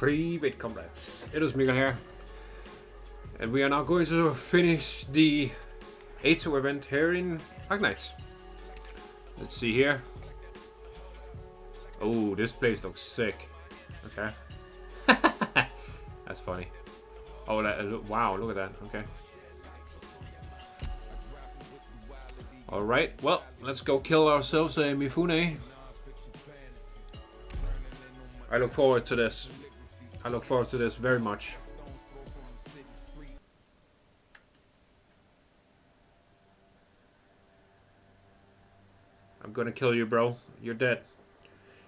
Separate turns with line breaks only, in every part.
Privet comrades, it is Mikhail here, and we are now going to finish the ATO event here in Arknights. Let's see here. Oh, this place looks sick. Okay. That's funny. Oh, wow, look at that. Okay. Alright, well, let's go kill ourselves a Mifune. I look forward to this. I look forward to this very much. I'm gonna kill you, bro. You're dead.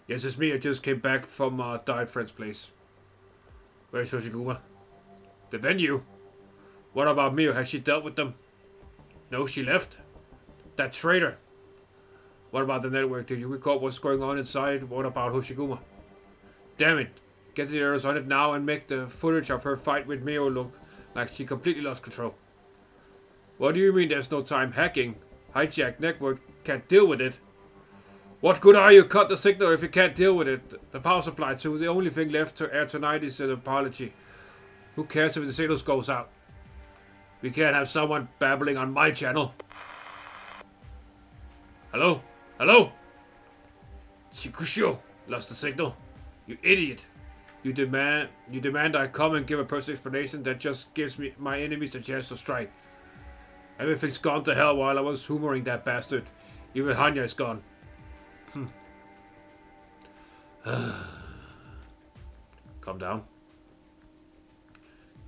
Yes, it's me. I just came back from died friend's place. Where's Hoshiguma? The venue? What about Mio? Has she dealt with them? No, she left. That traitor. What about the network? Did you record what's going on inside? What about Hoshiguma? Damn it. Get the errors on it now and make the footage of her fight with Mio look like she completely lost control. What do you mean there's no time? Hacking? Hijack network can't deal with it. What good are you? Cut the signal if you can't deal with it. The power supply too. The only thing left to air tonight is an apology. Who cares if the signal goes out? We can't have someone babbling on my channel. Hello? Hello? Shikusho lost the signal. You idiot. You demand I come and give a personal explanation that just gives me my enemies a chance to strike. Everything's gone to hell while I was humoring that bastard. Even Hanya is gone. Calm down.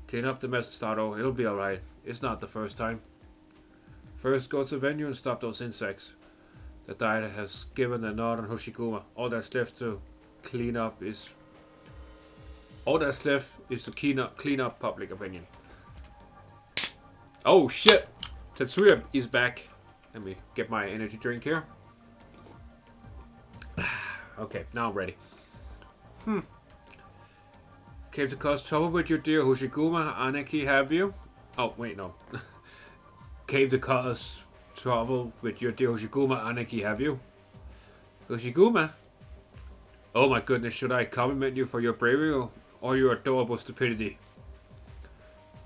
Clean up the mess, Stardo. It'll be alright. It's not the first time. First, go to the venue and stop those insects. The diet has given the nod on Hoshiguma. All that's left to clean up is to clean up public opinion. Oh shit! Tetsuya is back. Let me get my energy drink here. Okay, now I'm ready. Came to cause trouble with your dear Hoshiguma. Anarchy, have you? Oh, wait, no. Came to cause trouble with your dear Hoshiguma. Anarchy, have you? Hoshiguma? Oh my goodness, should I compliment you for your bravery or your adorable stupidity?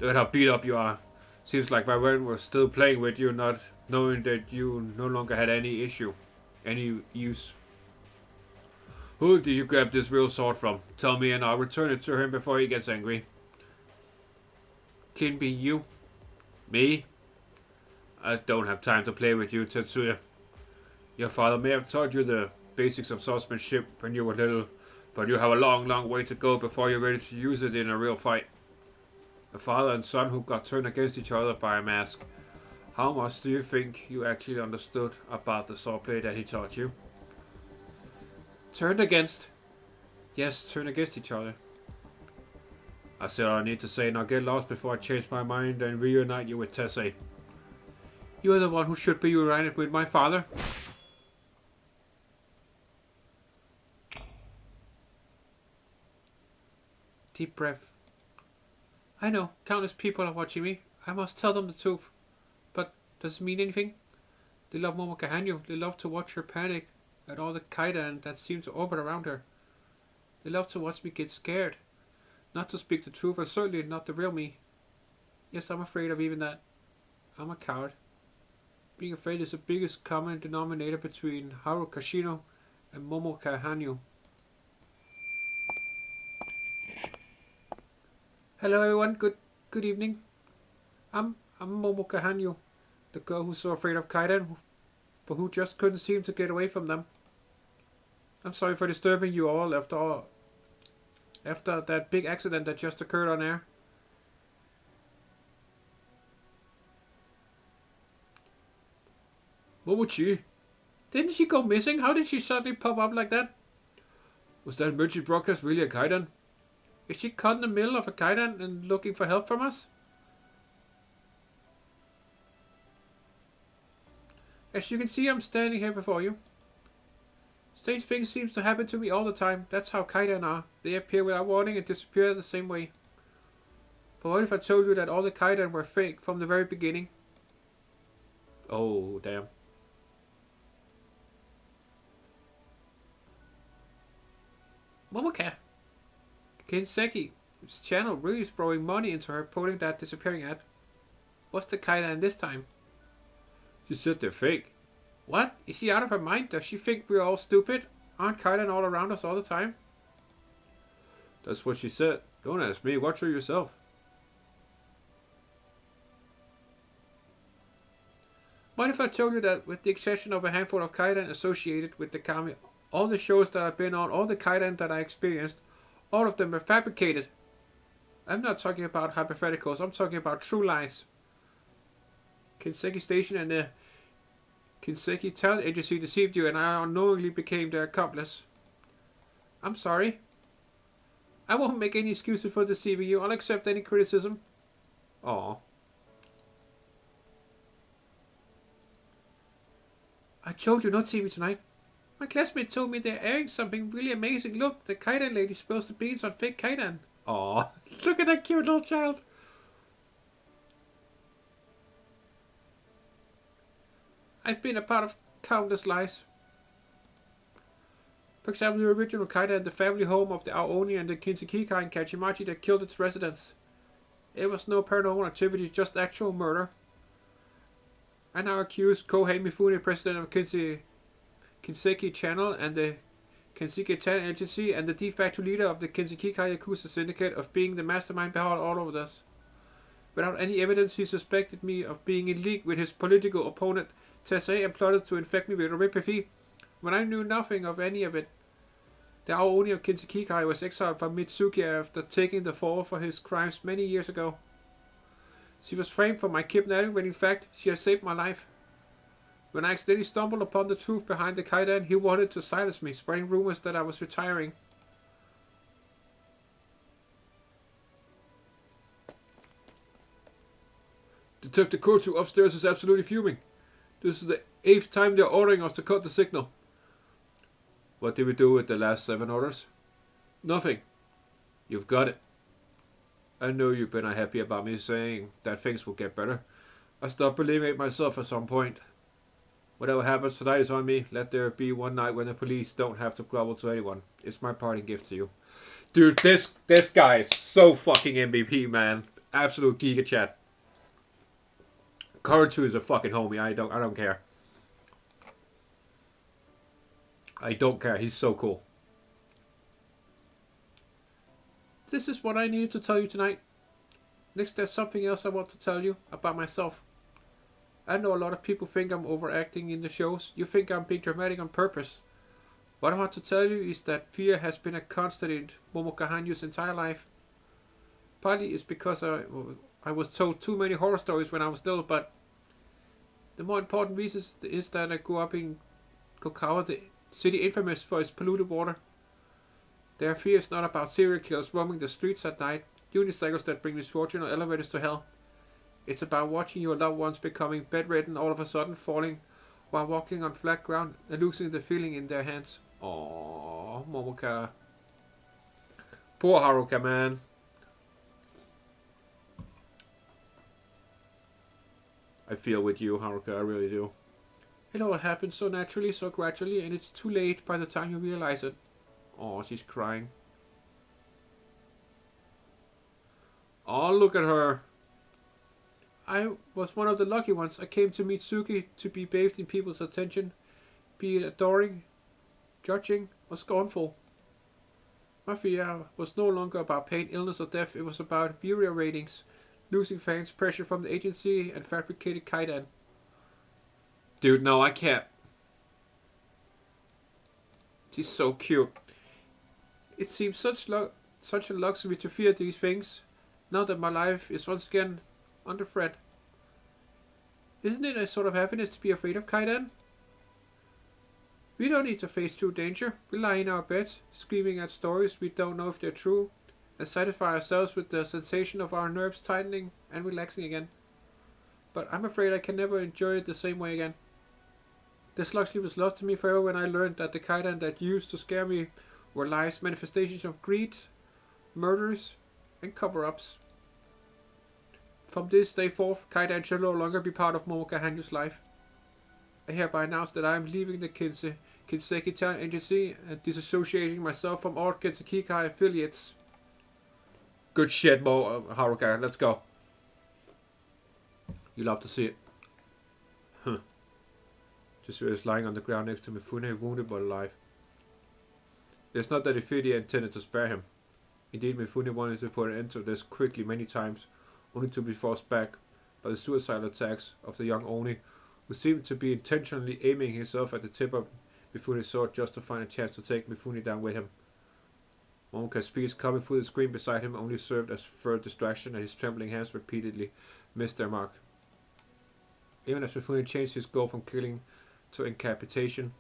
Look at how beat up you are. Seems like my friend was still playing with you, not knowing that you no longer had any use. Who did you grab this real sword from? Tell me and I'll return it to him before he gets angry. Can be you? Me? I don't have time to play with you, Tetsuya. Your father may have taught you the basics of swordsmanship when you were little, but you have a long way to go before you're ready to use it in a real fight. A father and son who got turned against each other by a mask. How much do you think you actually understood about the swordplay that he taught you? Turned against? Yes, turned against each other. I said all I need to say. Now get lost before I change my mind and reunite you with Tessay. You are the one who should be reunited with my father. Deep breath. I know, countless people are watching me. I must tell them the truth. But does it mean anything? They love Momoka Hanyu. They love to watch her panic at all the kaidan that seem to orbit around her. They love to watch me get scared. Not to speak the truth, or certainly not the real me. Yes, I'm afraid of even that. I'm a coward. Being afraid is the biggest common denominator between Haru Kashino and Momoka Hanyu. Hello everyone, good evening. I'm Momoka Hanyu, the girl who's so afraid of kaidan, but who just couldn't seem to get away from them. I'm sorry for disturbing you all after that big accident that just occurred on air. Momochi? Didn't she go missing? How did she suddenly pop up like that? Was that emergency broadcast really a kaidan? Is she caught in the middle of a kaidan and looking for help from us? As you can see, I'm standing here before you. Strange things seem to happen to me all the time. That's how kaidan are. They appear without warning and disappear the same way. But what if I told you that all the kaidan were fake from the very beginning? Oh, damn. Momoka, Kinseki's channel really is throwing money into her pulling that disappearing ad. What's the Kaidan this time? She said they're fake. What? Is she out of her mind? Does she think we're all stupid? Aren't Kaidan all around us all the time? That's what she said. Don't ask me. Watch her yourself. Mind if I told you that with the exception of a handful of Kaidan associated with the Kami, all the shows that I've been on, all the Kaidan that I experienced, all of them were fabricated. I'm not talking about hypotheticals. I'm talking about true lies. Kinseki Station and the Kinseki Talent Agency deceived you and I unknowingly became their accomplice. I'm sorry. I won't make any excuses for deceiving you. I'll accept any criticism. Aww. I told you not to see me tonight. My classmate told me they're airing something really amazing. Look, the Kaidan lady spills the beans on fake Kaidan. Aww. Look at that cute little child. I've been a part of countless lies. For example, the original Kaidan, the family home of the Aoni and the Kinsekikai in Kachimachi that killed its residents. It was no paranormal activity, just actual murder. I now accuse Kohei Mifune, president of Kinseki Channel and the Kinseki Talent Agency and the de facto leader of the Kinsekikai Yakuza Syndicate of being the mastermind behind all of this. Without any evidence, he suspected me of being in league with his political opponent Tesei and plotted to infect me with Ripifi when I knew nothing of any of it. The Aoni of Kinsekikai was exiled from Mitsuki after taking the fall for his crimes many years ago. She was framed for my kidnapping, when in fact, she had saved my life. When I accidentally stumbled upon the truth behind the Kaidan, he wanted to silence me, spreading rumors that I was retiring. Detective Kurtu upstairs is absolutely fuming. This is the 8th time they're ordering us to cut the signal. What did we do with the last 7 orders? Nothing. You've got it. I know you've been unhappy about me saying that things will get better. I stopped believing it myself at some point. Whatever happens tonight is on me. Let there be one night when the police don't have to grovel to anyone. It's my parting gift to you. Dude, this guy is so fucking MVP, man. Absolute giga chat. Kurtu is a fucking homie. I don't care. I don't care. He's so cool. This is what I needed to tell you tonight. Next, there's something else I want to tell you about myself. I know a lot of people think I'm overacting in the shows. You think I'm being dramatic on purpose. What I want to tell you is that fear has been a constant in Momoka Hanyu's entire life. Partly it's because I was told too many horror stories when I was little, but the more important reason is that I grew up in Kokawa, the city infamous for its polluted water. Their fear is not about serial killers roaming the streets at night, unicycles that bring misfortune, or elevators to hell. It's about watching your loved ones becoming bedridden all of a sudden, falling while walking on flat ground and losing the feeling in their hands. Aww, Momoka. Poor Haruka, man. I feel with you, Haruka, I really do. It all happened so naturally, so gradually, and it's too late by the time you realize it. Oh, she's crying. Oh, look at her. I was one of the lucky ones. I came to Mitsuki to be bathed in people's attention, be it adoring, judging, or scornful. My fear was no longer about pain, illness, or death. It was about viewer ratings, losing fans, pressure from the agency, and fabricated Kaidan. Dude, no, I can't. She's so cute. It seems such a luxury to fear these things, now that my life is once again under threat. Isn't it a sort of happiness to be afraid of Kaidan? We don't need to face true danger. We lie in our beds, screaming at stories we don't know if they're true, and satisfy ourselves with the sensation of our nerves tightening and relaxing again. But I'm afraid I can never enjoy it the same way again. This luxury was lost to me forever when I learned that the Kaidan that used to scare me were lies, manifestations of greed, murders, and cover-ups. From this day forth, Kaidan shall no longer be part of Momoka Hanyu's life. I hereby announce that I am leaving the Kinseki Talent Agency and disassociating myself from all Kinsekikai affiliates. Good shit, Haruka. Let's go. You love to see it. Huh. Tetsuya is lying on the ground next to Mifune, wounded but alive. It's not that Ifidi intended to spare him. Indeed, Mifune wanted to put an end to this quickly many times, only to be forced back by the suicidal attacks of the young Oni, who seemed to be intentionally aiming himself at the tip of Mifune's sword just to find a chance to take Mifune down with him. Momoka's speech coming through the screen beside him only served as further distraction, and his trembling hands repeatedly missed their mark. Even as Mifune changed his goal from killing to incapacitation,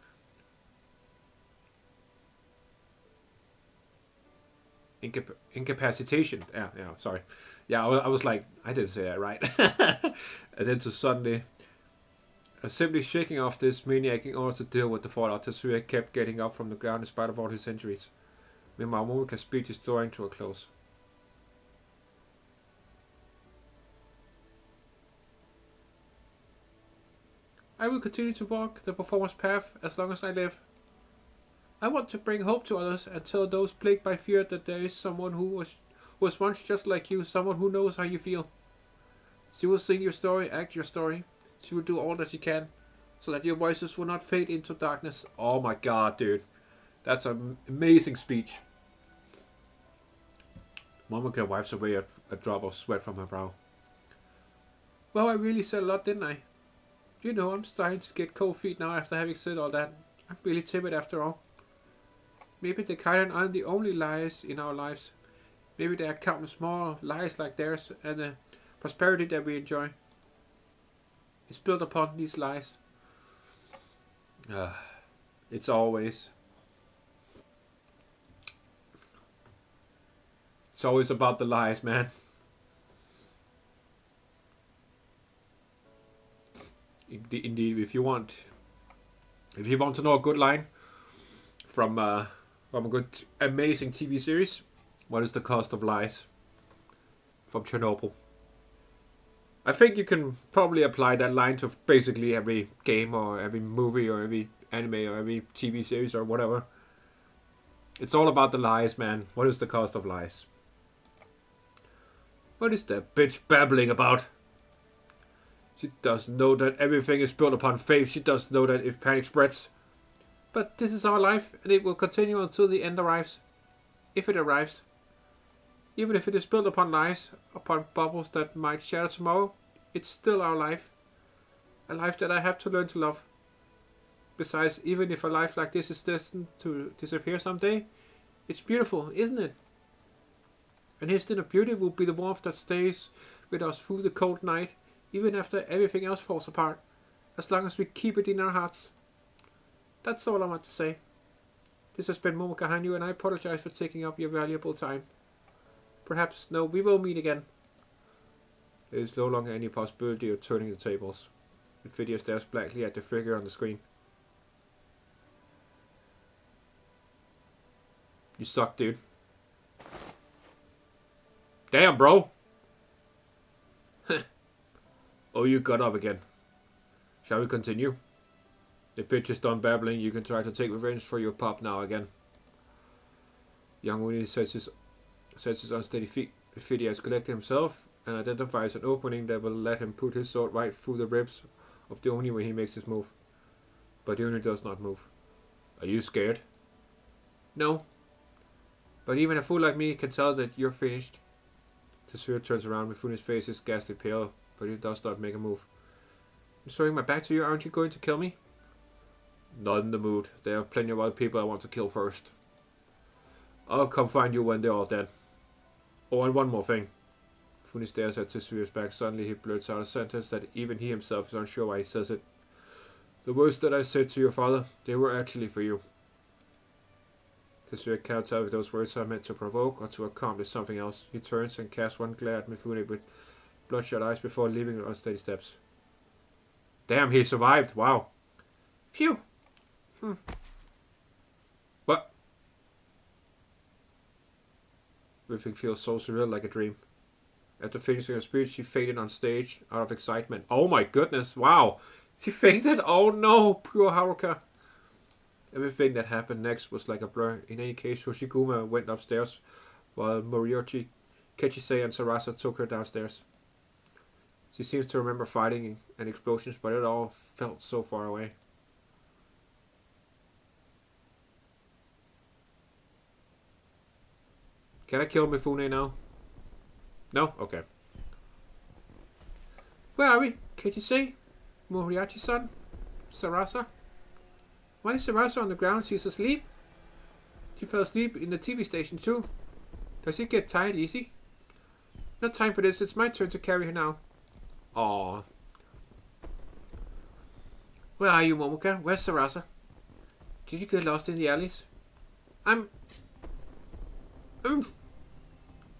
I was like, I didn't say that right. And then to suddenly, simply shaking off this maniac in order to deal with the fallout, Tetsuya kept getting up from the ground in spite of all his injuries. Meanwhile, Momoka's speech is drawing to a close. I will continue to walk the performer's path as long as I live. I want to bring hope to others and tell those plagued by fear that there is someone who was once just like you, someone who knows how you feel. She will sing your story, act your story. She will do all that she can, so that your voices will not fade into darkness. Oh my god, dude. That's an amazing speech. Momoka wipes away a drop of sweat from her brow. Well, I really said a lot, didn't I? You know, I'm starting to get cold feet now after having said all that. I'm really timid after all. Maybe the Kaidan aren't the only lies in our lives. Maybe there are countless small lies like theirs, and the prosperity that we enjoy is built upon these lies. It's always about the lies, man. Indeed, if you want to know a good line from a good, amazing TV series, what is the cost of lies? From Chernobyl. I think you can probably apply that line to basically every game or every movie or every anime or every TV series or whatever. It's all about the lies, man. What is the cost of lies? What is that bitch babbling about? She doesn't know that everything is built upon faith. She doesn't know that if panic spreads. But this is our life, and it will continue until the end arrives. If it arrives. Even if it is built upon lies, upon bubbles that might shatter tomorrow, it's still our life. A life that I have to learn to love. Besides, even if a life like this is destined to disappear someday, it's beautiful, isn't it? And his inner beauty will be the warmth that stays with us through the cold night, even after everything else falls apart, as long as we keep it in our hearts. That's all I want to say. This has been Momoka Hanyu, and I apologize for taking up your valuable time. Perhaps, no, we will meet again. There is no longer any possibility of turning the tables. Nvidia stares blankly at the figure on the screen. You suck, dude. Damn, bro! Oh, you got up again. Shall we continue? The bitch is done babbling. You can try to take revenge for your pop now again. Young Winnie sets his unsteady feet. Nvidia has collected himself and identifies an opening that will let him put his sword right through the ribs of the Oni when he makes his move. But the Oni does not move. Are you scared? No. But even a fool like me can tell that you're finished. Tetsuya turns around. Mifune's face is ghastly pale, but he does not make a move. I'm showing my back to you. Aren't you going to kill me? Not in the mood. There are plenty of other people I want to kill first. I'll come find you when they're all dead. Oh, and one more thing. Mifune stares at Tetsuya's back. Suddenly he blurts out a sentence that even he himself is unsure why he says it. The words that I said to your father, they were actually for you. Tetsuya cannot tell if those words are meant to provoke or to accomplish something else. He turns and casts one glare at Mifune with bloodshot eyes before leaving with unsteady steps. Damn, he survived. Wow. Phew. What? Everything feels so surreal, like a dream. After finishing her speech, she fainted on stage out of excitement. Oh my goodness, wow. She fainted? Oh no, poor Haruka. Everything that happened next was like a blur. In any case, Hoshiguma went upstairs while Moriyoshi Kechisei and Sarasa took her downstairs. She seems to remember fighting and explosions, but it all felt so far away. Can I kill Mifune now? No? Okay. Where are we? Kechisei? Moriarty-san? Sarasa? Why is Sarasa on the ground? She's asleep? She fell asleep in the TV station too. Does she get tired easy? No time for this. It's my turn to carry her now. Aww. Where are you, Momoka? Where's Sarasa? Did you get lost in the alleys?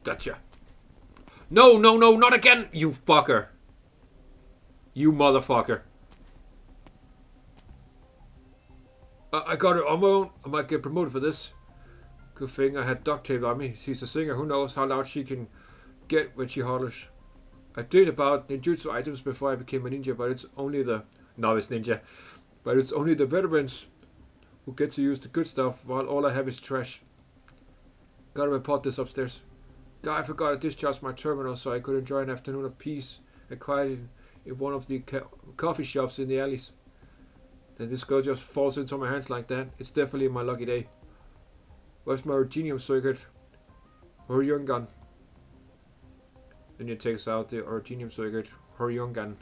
Gotcha. No, no, no, not again, you fucker. You motherfucker. I got her on my own. I might get promoted for this. Good thing I had duct tape on me. She's a singer. Who knows how loud she can get when she hollers. I did about ninjutsu items before I became a ninja, but it's only the novice ninja. But it's only the veterans who get to use the good stuff, while all I have is trash. Gotta report this upstairs. God, I forgot to discharge my terminal so I could enjoy an afternoon of peace and quiet in one of the coffee shops in the alleys. Then this girl just falls into my hands like that. It's definitely my lucky day. Where's my Originium circuit? Horyungan. Then he takes out the Originium circuit, Horyungan.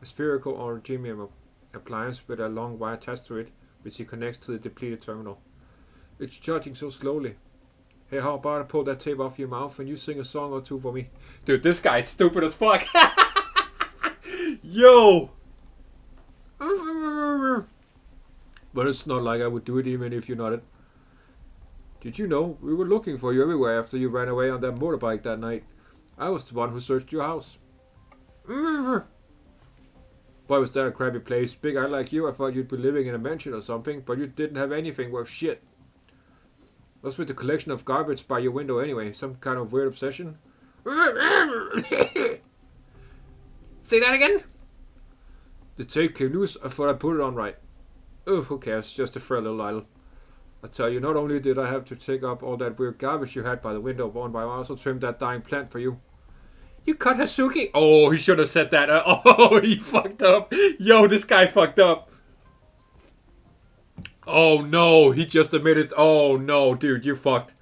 A spherical Originium appliance with a long wire attached to it, which he connects to the depleted terminal. It's charging so slowly. Hey, how about I pull that tape off your mouth and you sing a song or two for me? Dude, this guy's stupid as fuck. Yo! But it's not like I would do it even if you nodded. Did you know we were looking for you everywhere after you ran away on that motorbike that night? I was the one who searched your house. Boy, was that a crappy place. Big eye like you, I thought you'd be living in a mansion or something, but you didn't have anything worth shit. What's with the collection of garbage by your window anyway? Some kind of weird obsession? Say that again? The tape came loose. I thought I put it on right. Ugh, who cares? Just a frail little idol. I tell you, not only did I have to take up all that weird garbage you had by the window, but I also trimmed that dying plant for you. You cut Hasuki? Oh, he should have said that. Oh, he fucked up. Yo, this guy fucked up. Oh no, he just admitted. Oh no, dude, you fucked.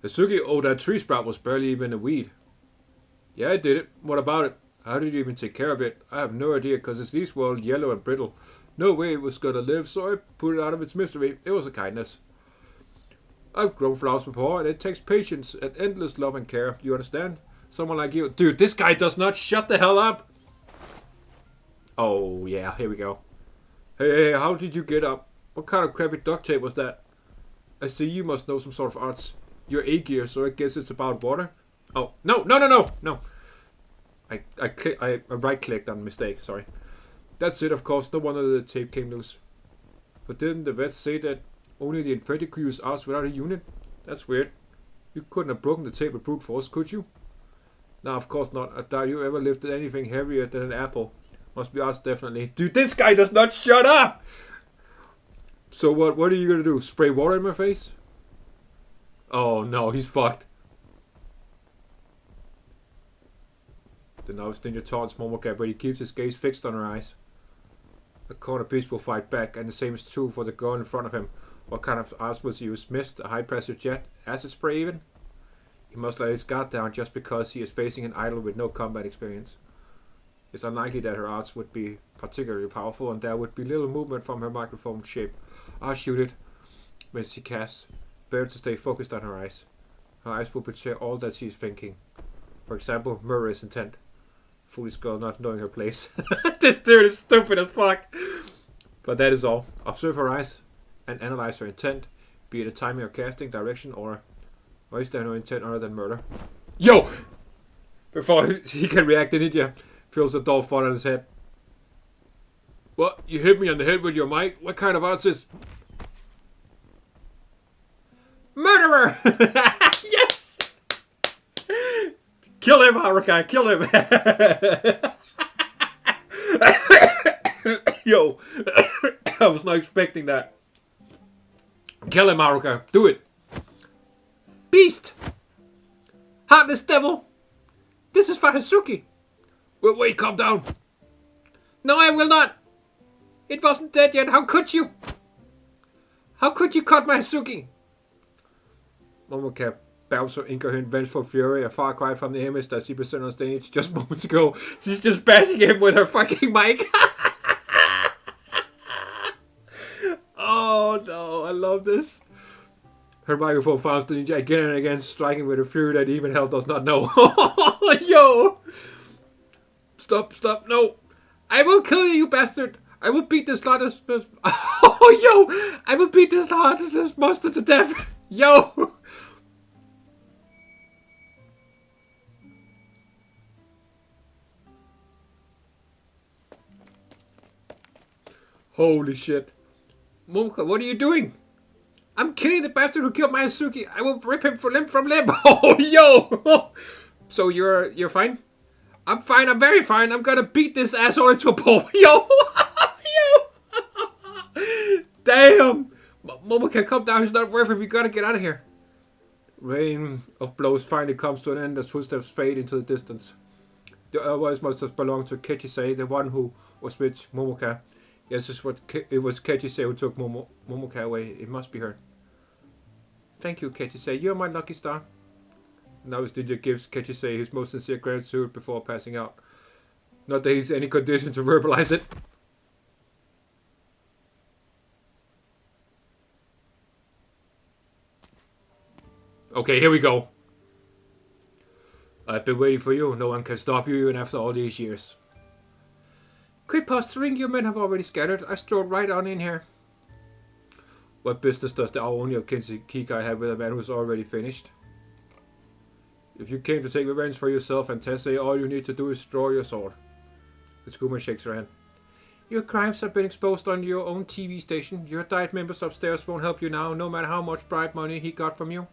Hasuki, oh, that tree sprout was barely even a weed. Yeah, I did it. What about it? How did you even take care of it? I have no idea, because its leaves were all yellow and brittle. No way it was gonna live, so I put it out of its misery. It was a kindness. I've grown flowers before, and it takes patience and endless love and care. You understand? Someone like you. Dude, this guy does not shut the hell up. Oh, yeah, here we go. Hey, how did you get up? What kind of crappy duct tape was that? I see you must know some sort of arts. You're A-gear, so I guess it's about water? Oh, no. I right-clicked on mistake, sorry. That's it, of course. No wonder the tape came loose. But didn't the vets say that only the infected could use arts without a unit? That's weird. You couldn't have broken the tape with brute force, could you? No, of course not. I doubt you ever lifted anything heavier than an apple. Must be arts, definitely. Dude, this guy does not shut up! So what are you gonna do? Spray water in my face? Oh no, he's fucked. The novice ninja taunts Momoka, but he keeps his gaze fixed on her eyes. A corner beast will fight back, and the same is true for the girl in front of him. What kind of arts was he use? Mist, a high-pressure jet, acid spray even? He must let his guard down just because he is facing an idol with no combat experience. It's unlikely that her arts would be particularly powerful, and there would be little movement from her microphone shape. I'll shoot it when she casts. Better to stay focused on her eyes. Her eyes will betray all that she is thinking. For example, murderous intent. Foolish girl not knowing her place. This dude is stupid as fuck. But that is all. Observe her eyes and analyze her intent, be it a timing or casting, direction, or is there no intent other than murder? Yo! Before he can react, the ninja feels a dull thought on his head. What? You hit me on the head with your mic? What kind of arts is... Murderer! Yes! Kill him, Haruka! Kill him! Yo! I was not expecting that. Kill him, Haruka! Do it! Beast! Heartless devil! This is for Hazuki! Wait, calm down! No, I will not! It wasn't dead yet, how could you? How could you cut my Hazuki? Momoka bows her Inca in vengeful fury, a far cry from the image that she presented on stage just moments ago. She's just bashing him with her fucking mic. Oh no, I love this. Her microphone founds the ninja again and again, striking with a fury that even hell does not know. Yo! Stop, no! I will kill you, you bastard! I will beat this heartless... Oh, yo! I will beat this heartless monster to death! Yo! Holy shit. Momoka, what are you doing? I'm killing the bastard who killed my Hazuki. I will rip him from limb. Oh, yo! So you're fine? I'm fine. I'm very fine. I'm gonna beat this asshole into a pulp. Yo! Yo! Damn! Momoka, come down. It's not worth it. We gotta get out of here. Rain of blows finally comes to an end as footsteps fade into the distance. The other voice must have belonged to Kechisei, the one who was with Momoka. Yes, it was Kechisei who took Momoka away. It must be her. Thank you, Kechisei. You're my lucky star. Now his ninja gives Kechisei his most sincere gratitude before passing out. Not that he's in any condition to verbalize it. Okay, here we go. I've been waiting for you. No one can stop you even after all these years. Quit posturing. Your men have already scattered. I strolled right on in here. What business does the Aoni of Kinshikai have with a man who's already finished? If you came to take revenge for yourself and Tessei, all you need to do is draw your sword. Hoshiguma shakes her hand. Your crimes have been exposed on your own TV station. Your diet members upstairs won't help you now, no matter how much bribe money he got from you.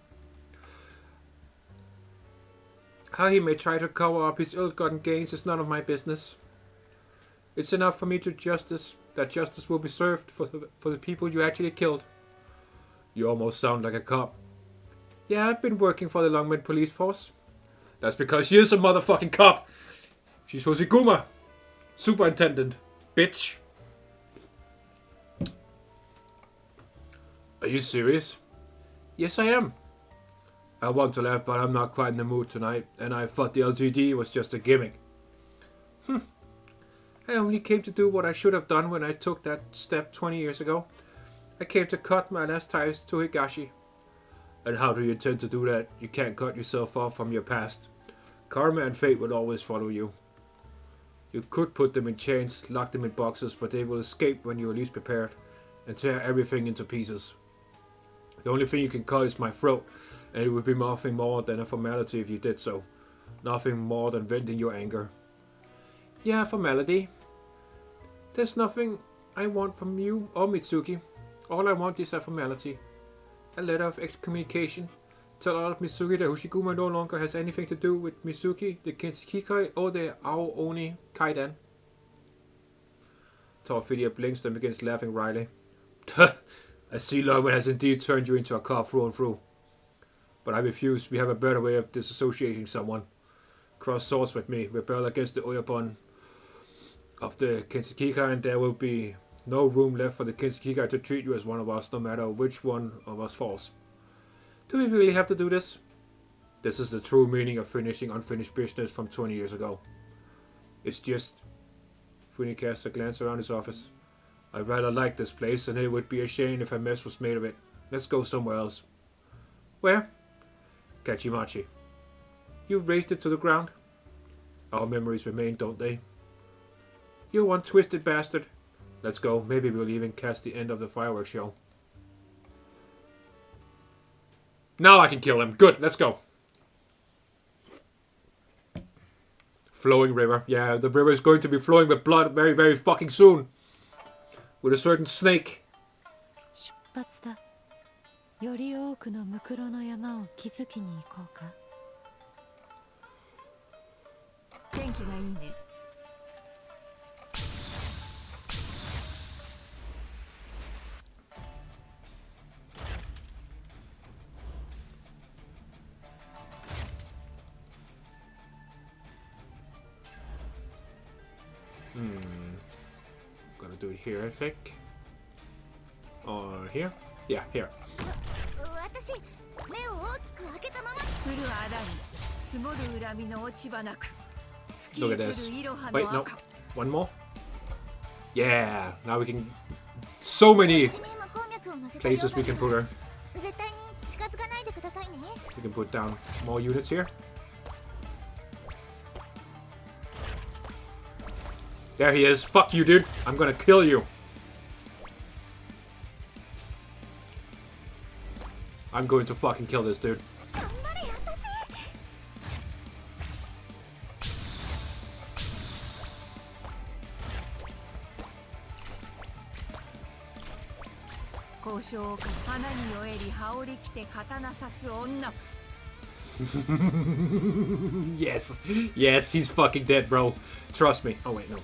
How he may try to cover up his ill-gotten gains is none of my business. It's enough for me to that justice will be served for the people you actually killed. You almost sound like a cop. Yeah, I've been working for the Longmen police force. That's because she is a motherfucking cop. She's Hoshiguma. Superintendent. Bitch. Are you serious? Yes, I am. I want to laugh, but I'm not quite in the mood tonight, and I thought the LGD was just a gimmick. I only came to do what I should have done when I took that step 20 years ago. I came to cut my last ties to Higashi. And how do you intend to do that? You can't cut yourself off from your past. Karma and fate will always follow you. You could put them in chains, lock them in boxes, but they will escape when you are least prepared, and tear everything into pieces. The only thing you can cut is my throat, and it would be nothing more than a formality if you did so. Nothing more than venting your anger. Yeah, formality. There's nothing I want from you or Mitsuki. All I want is a formality. A letter of excommunication. Tell all of Mitsuki that Hoshiguma no longer has anything to do with Mitsuki, the Kinshikai, or the Aoni Kaidan. Torfidia blinks and begins laughing wryly. I see Longman has indeed turned you into a cop through and through. But I refuse. We have a better way of disassociating someone. Cross swords with me. Rebel against the Oyabon of the Kinshikai, and there will be no room left for the Kinshikai to treat you as one of us, no matter which one of us falls. Do we really have to do this? This is the true meaning of finishing unfinished business from 20 years ago. It's just... Mifune casts a glance around his office. I rather like this place, and it would be a shame if a mess was made of it. Let's go somewhere else. Where? Kachimachi. You razed it to the ground? Our memories remain, don't they? You one twisted bastard. Let's go. Maybe we'll even catch the end of the fireworks show. Now I can kill him. Good, let's go. Flowing river. Yeah, the river is going to be flowing with blood very, very fucking soon. With a certain snake.
出発だ。より多くのムクロの山を築きに行こうか。天気がいいね。
Gonna do it here, I think. Or here? Yeah, here. Look at this. Wait, no. One more? Yeah, now we can... So many places we can put her. We can put down more units here. There he is. Fuck you, dude. I'm gonna kill you. I'm going to fucking kill this dude. Yes. Yes, he's fucking dead, bro. Trust me. Oh, wait, no.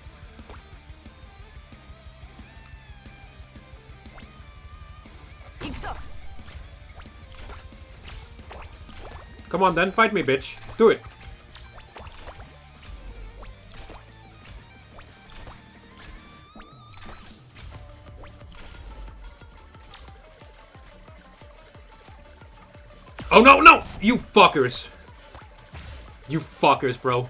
Come on, then. Fight me, bitch. Do it. Oh, no, no! You fuckers. You fuckers, bro.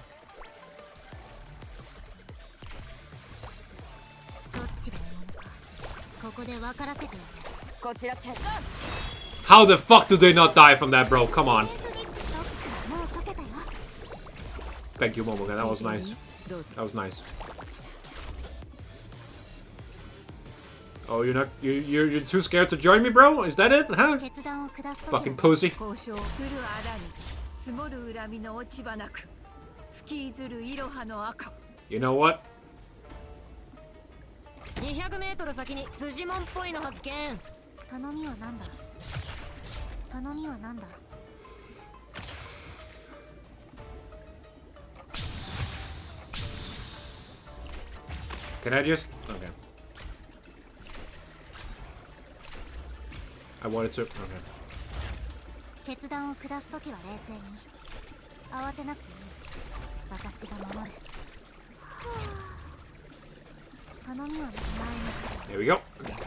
How the fuck do they not die from that, bro? Come on. Thank you, Momoga. That was nice. That was nice. Oh, you're not... You're too scared to join me, bro? Is that it? Huh? Fucking pussy. You know what?
200メートル先に辻門っぽいの発見。頼みはなんだ。頼みはなんだ。
Can I just... Okay. I wanted to... Okay.
決断を下すときは冷静に。慌てなくていい。私が守る。
There we go.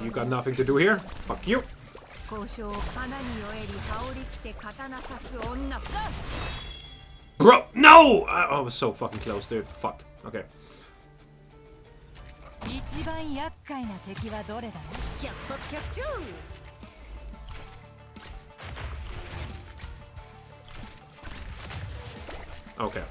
You got nothing to do here. Fuck you. Bro, no! I was so fucking close, dude. Fuck. Okay. Okay.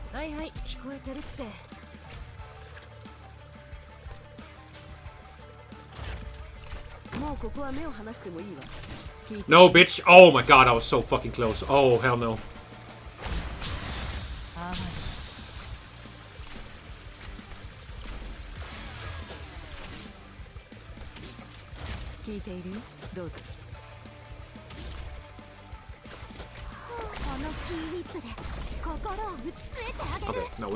No, bitch. Oh my god, I was so fucking close. Oh, hell no. Okay, no,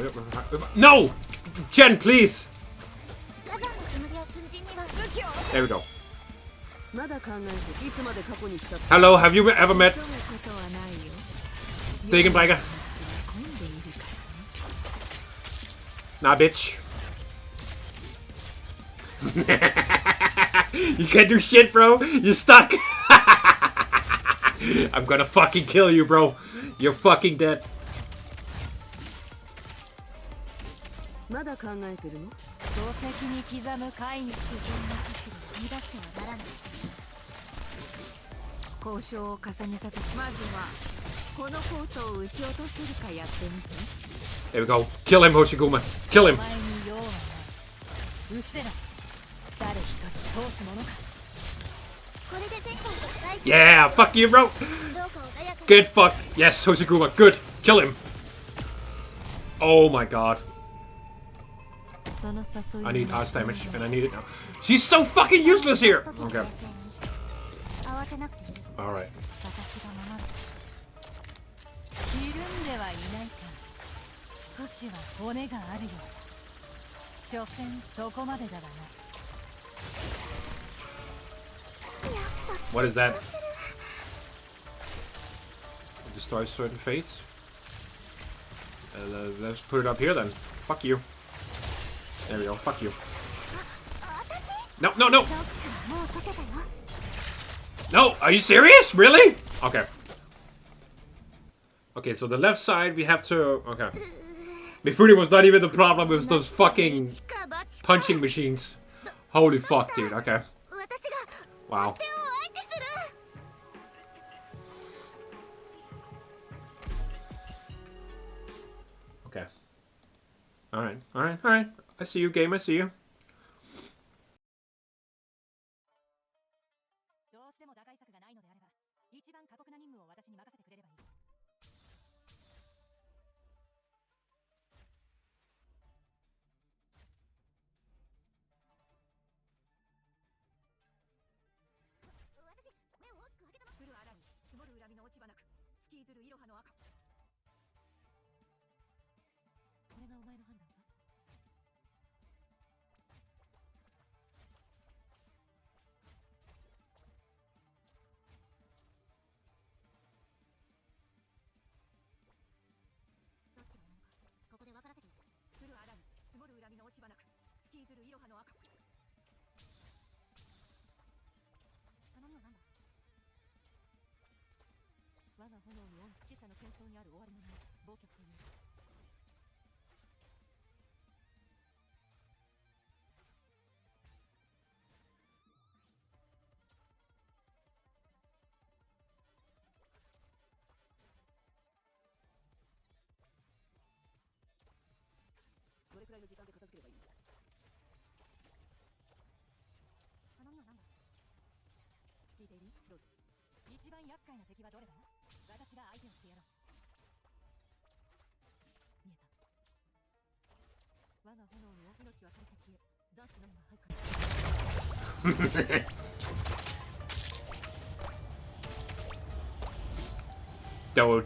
no! Jen, please! There we go. Hello, have you ever met Degenbreaker? Nah, bitch. You can't do shit, bro. You're stuck. I'm gonna fucking kill you, bro. You're fucking dead. There we go. Kill him, Hoshiguma. Kill him. Yeah, fuck you, bro. Get fucked. Yes, Hoshiguma. Good. Kill him. Oh my god. I need ice damage, and I need it now. She's so fucking useless here! Okay. Alright. What is that? Destroy certain fates? Let's put it up here then. Fuck you. There we go. Fuck you. No, no, no! No! Are you serious? Really? Okay. Okay, so the left side we have to... Okay. Mifune was not even the problem, it was those fucking punching machines. Holy fuck, dude. Okay. Wow. Okay. Alright, alright, alright. I see you, game, I see you.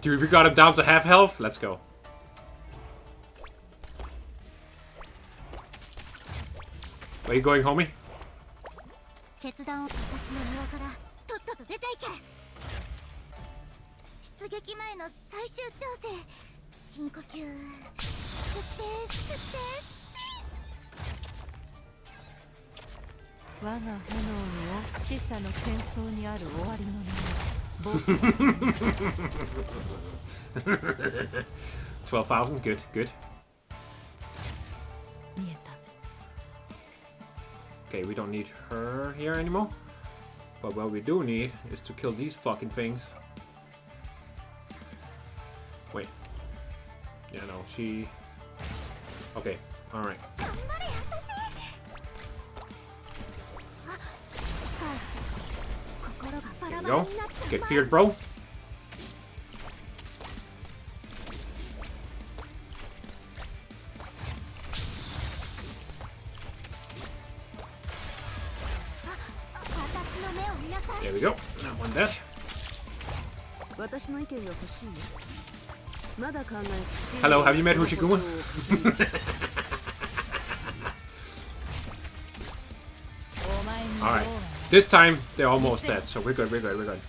Dude, we got him down to half health. Let's go. Where are you going, homie? $12,000, good, good. Okay, we don't need her here anymore. But what we do need is to kill these fucking things. Wait. Yeah, no, she... Okay, alright. There we go. Get feared, bro. There we go. That one dead. Hello, have you met Hoshiguma? Alright. This time, they're almost dead, so we're good, we're good, we're good.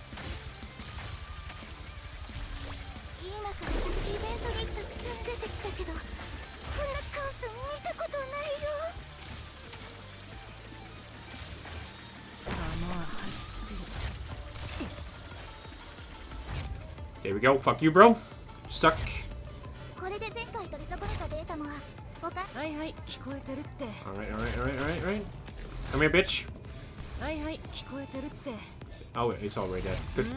There we go. Fuck you, bro. Suck. Alright, alright. Come here, bitch. Oh, it's already dead. Good.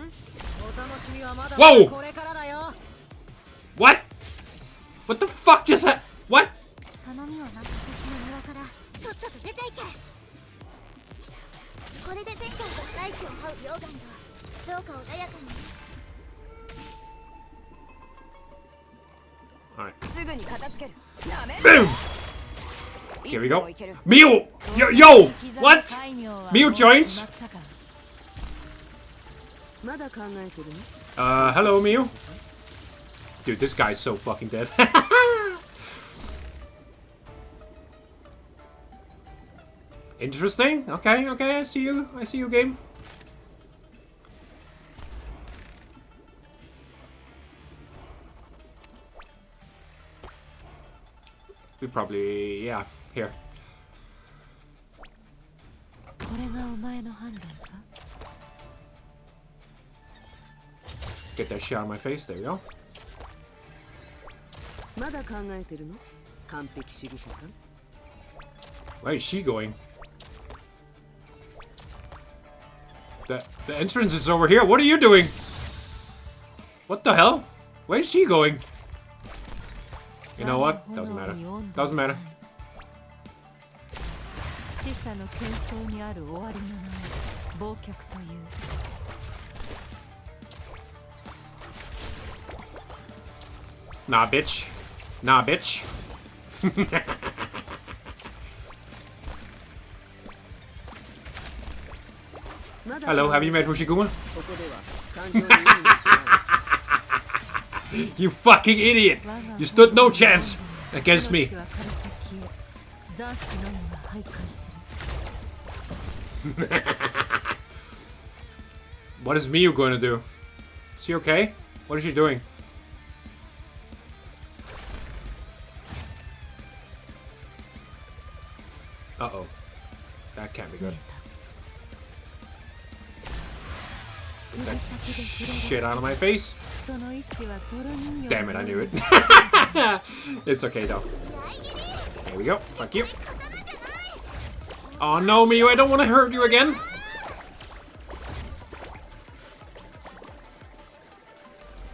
Whoa! What? What the fuck just that? What? Alright. Boom! Here we go. Miu! Yo! What? Miu joins? Hello, Miu. Dude, this guy's so fucking dead. Interesting. Okay, I see you. I see you, game. We could probably... Yeah, here. Get that shot on my face. There you go. Where is she going? The entrance is over here. What are you doing? What the hell? Where is she going? You know what? Doesn't matter. Doesn't matter. Nah, bitch. Nah, bitch. Hello, have you met Hoshiguma? You fucking idiot! You stood no chance against me. What is Miyu going to do? Is she okay? What is she doing? Uh-oh. That can't be good. Get that shit out of my face. Damn it, I knew it. It's okay though. There we go. Fuck you. Oh no, Miyu, I don't want to hurt you again.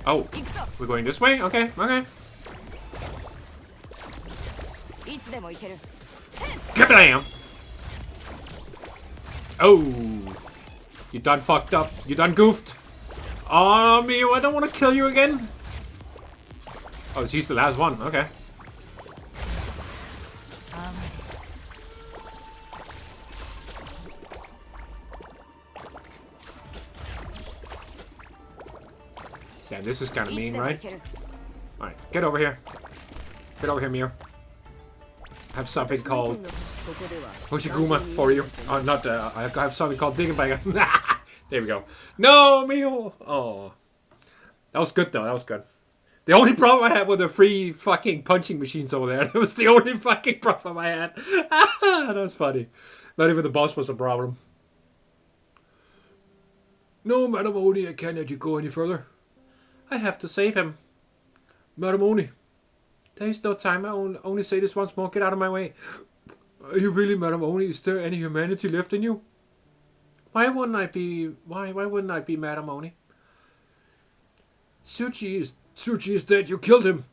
Oh, we're going this way? Okay, okay. Kablam! Oh, you done fucked up. You done goofed. Oh, Miyu, I don't want to kill you again. Oh, she's the last one. Okay. Yeah, this is kind of mean, right? Alright, get over here. Get over here, Miyu. I have something called Hoshiguma for you. Oh, not I have something called Diggenbagger. There we go. No, Miyu! Oh. That was good, though. That was good. The only problem I had were the free fucking punching machines over there. That was the only fucking problem I had. That was funny. Not even the boss was a problem. No, Madam Oni, I can't let you go any further. I have to save him. Madam Oni. There is no time. I only say this once more. Get out of my way. Are you really, Madam Oni? Is there any humanity left in you? Why wouldn't I be... Why wouldn't I be Madam Oni? Tsuchi is dead. You killed him.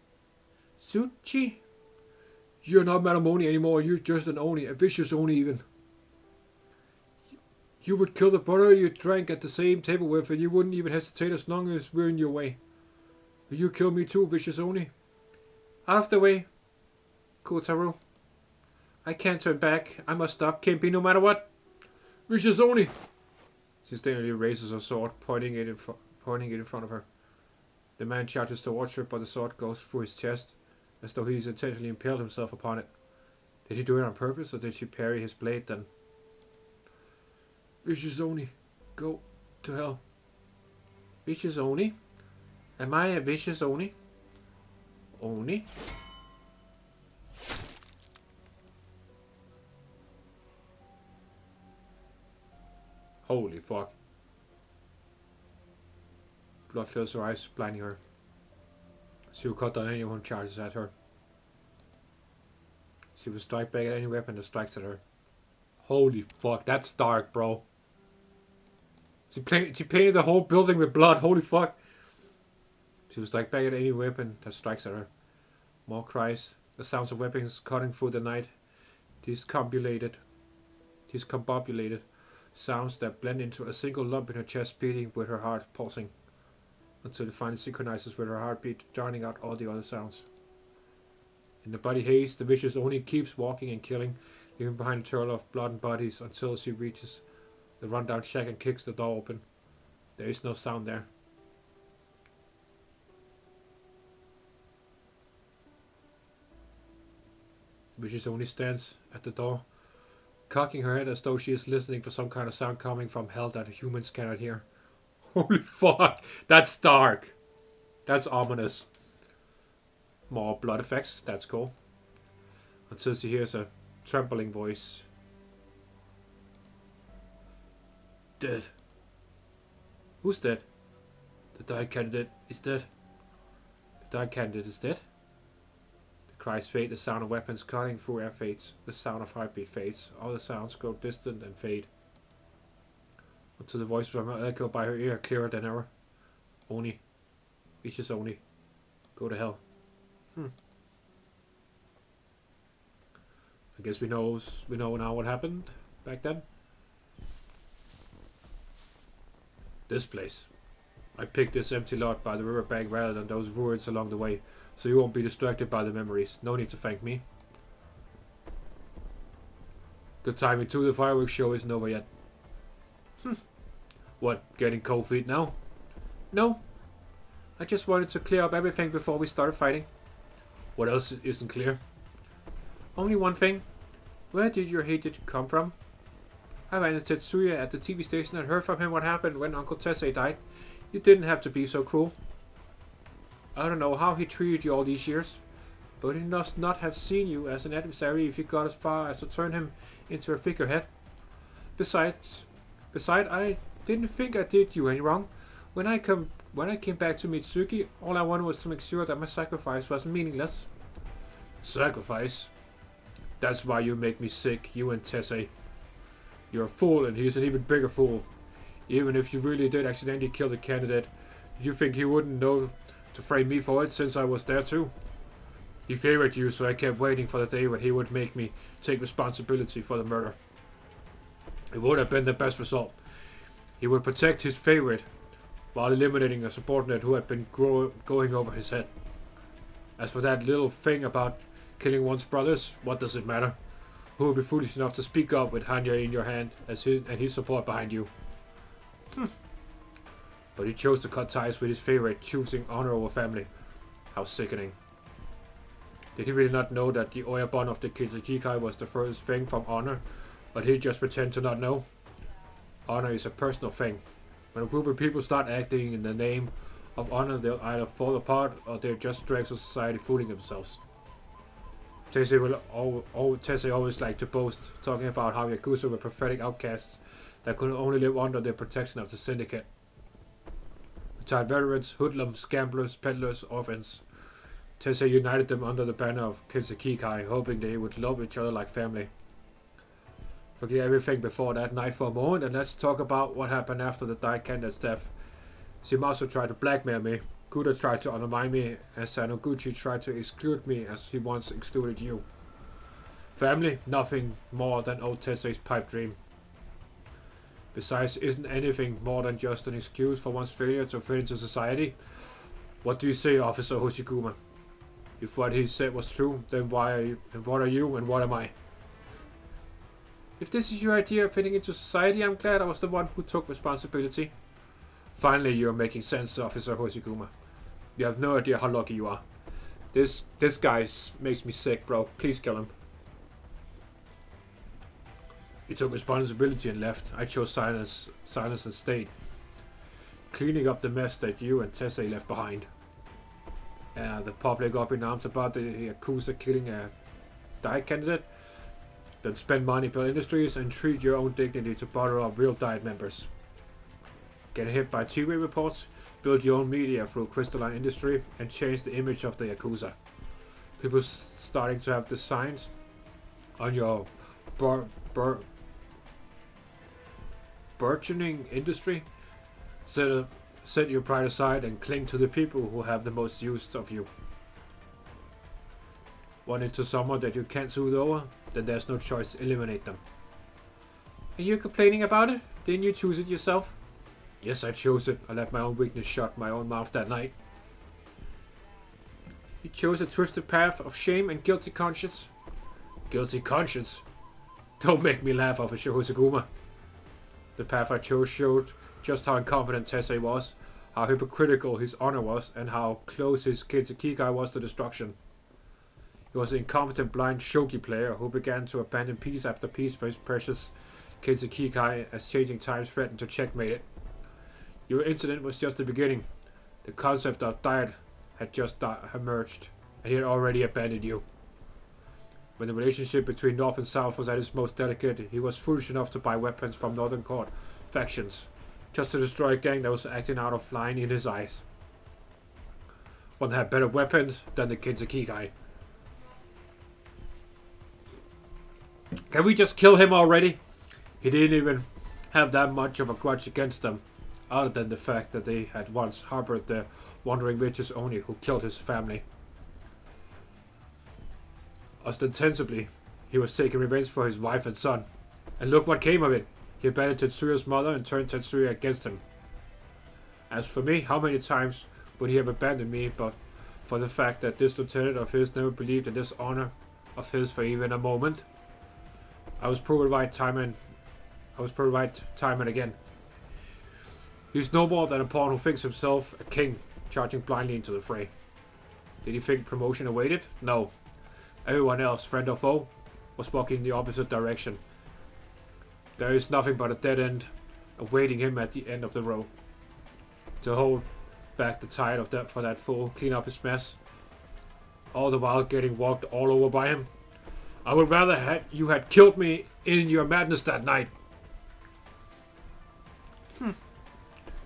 Tsuchi? You're not Madam Oni anymore. You're just an Oni. A vicious Oni even. You would kill the brother you drank at the same table with, and you wouldn't even hesitate as long as we're in your way. Will you kill me too, vicious Oni? Out of the way, Kotaro. I can't turn back. I must stop Kimpi no matter what. Vicious Oni. She sternly raises her sword, pointing it in front of her. The man charges towards her, but the sword goes through his chest, as though he's intentionally impaled himself upon it. Did he do it on purpose, or did she parry his blade then? Vicious Oni, go to hell. Vicious Oni? Am I a vicious Oni? Oni? Holy fuck. Blood fills her eyes, blinding her. She will cut down anyone who charges at her. She will strike back at any weapon that strikes at her. Holy fuck, that's dark, bro. She painted the whole building with blood, holy fuck. She will strike back at any weapon that strikes at her. More cries, the sounds of weapons cutting through the night. Discombobulated sounds that blend into a single lump in her chest, beating with her heart pulsing, until it finally synchronizes with her heartbeat, drowning out all the other sounds. In the bloody haze, the vicious Oni keeps walking and killing, leaving behind a trail of blood and bodies until she reaches the rundown shack and kicks the door open. There is no sound there. The vicious Oni stands at the door, cocking her head as though she is listening for some kind of sound coming from hell that humans cannot hear. Holy fuck, that's dark. That's ominous. More blood effects, that's cool. until she hears a trembling voice. Dead. Who's dead? The diet candidate is dead. The diet candidate is dead. The cries fade, the sound of weapons cutting through air fades. The sound of heartbeat fades. All the sounds grow distant and fade. Until the voice from her echo by her ear, clearer than ever. Oni. It's just Oni. Go to hell. I guess we know now what happened back then. This place. I picked this empty lot by the riverbank rather than those ruins along the way, so you won't be distracted by the memories. No need to thank me. Good timing too, the fireworks show isn't over yet. What, getting cold feet now? No. I just wanted to clear up everything before we started fighting. What else isn't clear? Only one thing. Where did your hatred come from? I ran into Tetsuya at the TV station and heard from him what happened when Uncle Tessei died. You didn't have to be so cruel. I don't know how he treated you all these years, but he must not have seen you as an adversary if you got as far as to turn him into a figurehead. Besides, I didn't think I did you any wrong. When I came back to Mitsuki, all I wanted was to make sure that my sacrifice was meaningless. Sacrifice? That's why you make me sick, you and Tessei. You're a fool, and he's an even bigger fool. Even if you really did accidentally kill the candidate, do you think he wouldn't know to frame me for it, since I was there too? He favored you, so I kept waiting for the day when he would make me take responsibility for the murder. It would have been the best result. He would protect his favorite, while eliminating a subordinate who had been going over his head. As for that little thing about killing one's brothers, what does it matter? Who would be foolish enough to speak up with Hanya in your hand and his support behind you? But he chose to cut ties with his favorite, choosing honor over family. How sickening. Did he really not know that the Oyabon of the Kitsukikai was the furthest thing from honor, but he just pretend to not know? Honor is a personal thing. When a group of people start acting in the name of honor, they'll either fall apart or they're just dregs of society fooling themselves. Tessei always liked to boast, talking about how Yakuza were pathetic outcasts that could only live under the protection of the syndicate. Retired veterans, hoodlums, gamblers, peddlers, orphans. Tessei united them under the banner of Kitsukikai, hoping they would love each other like family. Forget everything before that night for a moment, and let's talk about what happened after the diet candidate's death. Shimasu tried to blackmail me, Kuda tried to undermine me, and Sanoguchi tried to exclude me as he once excluded you. Family? Nothing more than old Tessei's pipe dream. Besides, isn't anything more than just an excuse for one's failure to fit into society? What do you say, Officer Hoshiguma? If what he said was true, then why are you, and what are you, and what am I? If this is your idea of fitting into society, I'm glad I was the one who took responsibility. Finally, you're making sense, Officer Hoshiguma. You have no idea how lucky you are. This guy makes me sick, bro. Please kill him. You took responsibility and left. I chose silence and stayed. Cleaning up the mess that you and Tessei left behind. The public up in arms about the Yakuza killing a diet candidate. Then spend money per industries and treat your own dignity to butter up real diet members. Get hit by TV reports, build your own media through crystalline industry, and change the image of the Yakuza. People starting to have designs on your burgeoning industry. Set your pride aside and cling to the people who have the most use of you. Want into someone that you can't soothe over? Then there's no choice, eliminate them. And you're complaining about it? Didn't you choose it yourself? Yes, I chose it. I let my own weakness shut my own mouth that night. You chose a twisted path of shame and guilty conscience. Guilty conscience? Don't make me laugh, Officer Hoshiguma. The path I chose showed just how incompetent Tessei was, how hypocritical his honor was, and how close his Kitsukikai was to destruction. He was an incompetent blind shogi player who began to abandon piece after piece for his precious Kitsukikai as changing times threatened to checkmate it. Your incident was just the beginning. The concept of diet had just emerged, and he had already abandoned you. When the relationship between North and South was at its most delicate, he was foolish enough to buy weapons from Northern Court factions, just to destroy a gang that was acting out of line in his eyes. One that had better weapons than the Kinsekikai. Can we just kill him already? He didn't even have that much of a grudge against them, other than the fact that they had once harbored the wandering witches only who killed his family. Ostensibly, he was taking revenge for his wife and son. And look what came of it. He abandoned Tetsuya's mother and turned Tetsuya against him. As for me, how many times would he have abandoned me but for the fact that this lieutenant of his never believed in this honor of his for even a moment? I was proven right time and again. He's no more than a pawn who thinks himself a king, charging blindly into the fray. Did he think promotion awaited? No. Everyone else, friend or foe, was walking in the opposite direction. There is nothing but a dead end awaiting him at the end of the road. To hold back the tide of that for that fool, clean up his mess, all the while getting walked all over by him. I would rather you had killed me in your madness that night.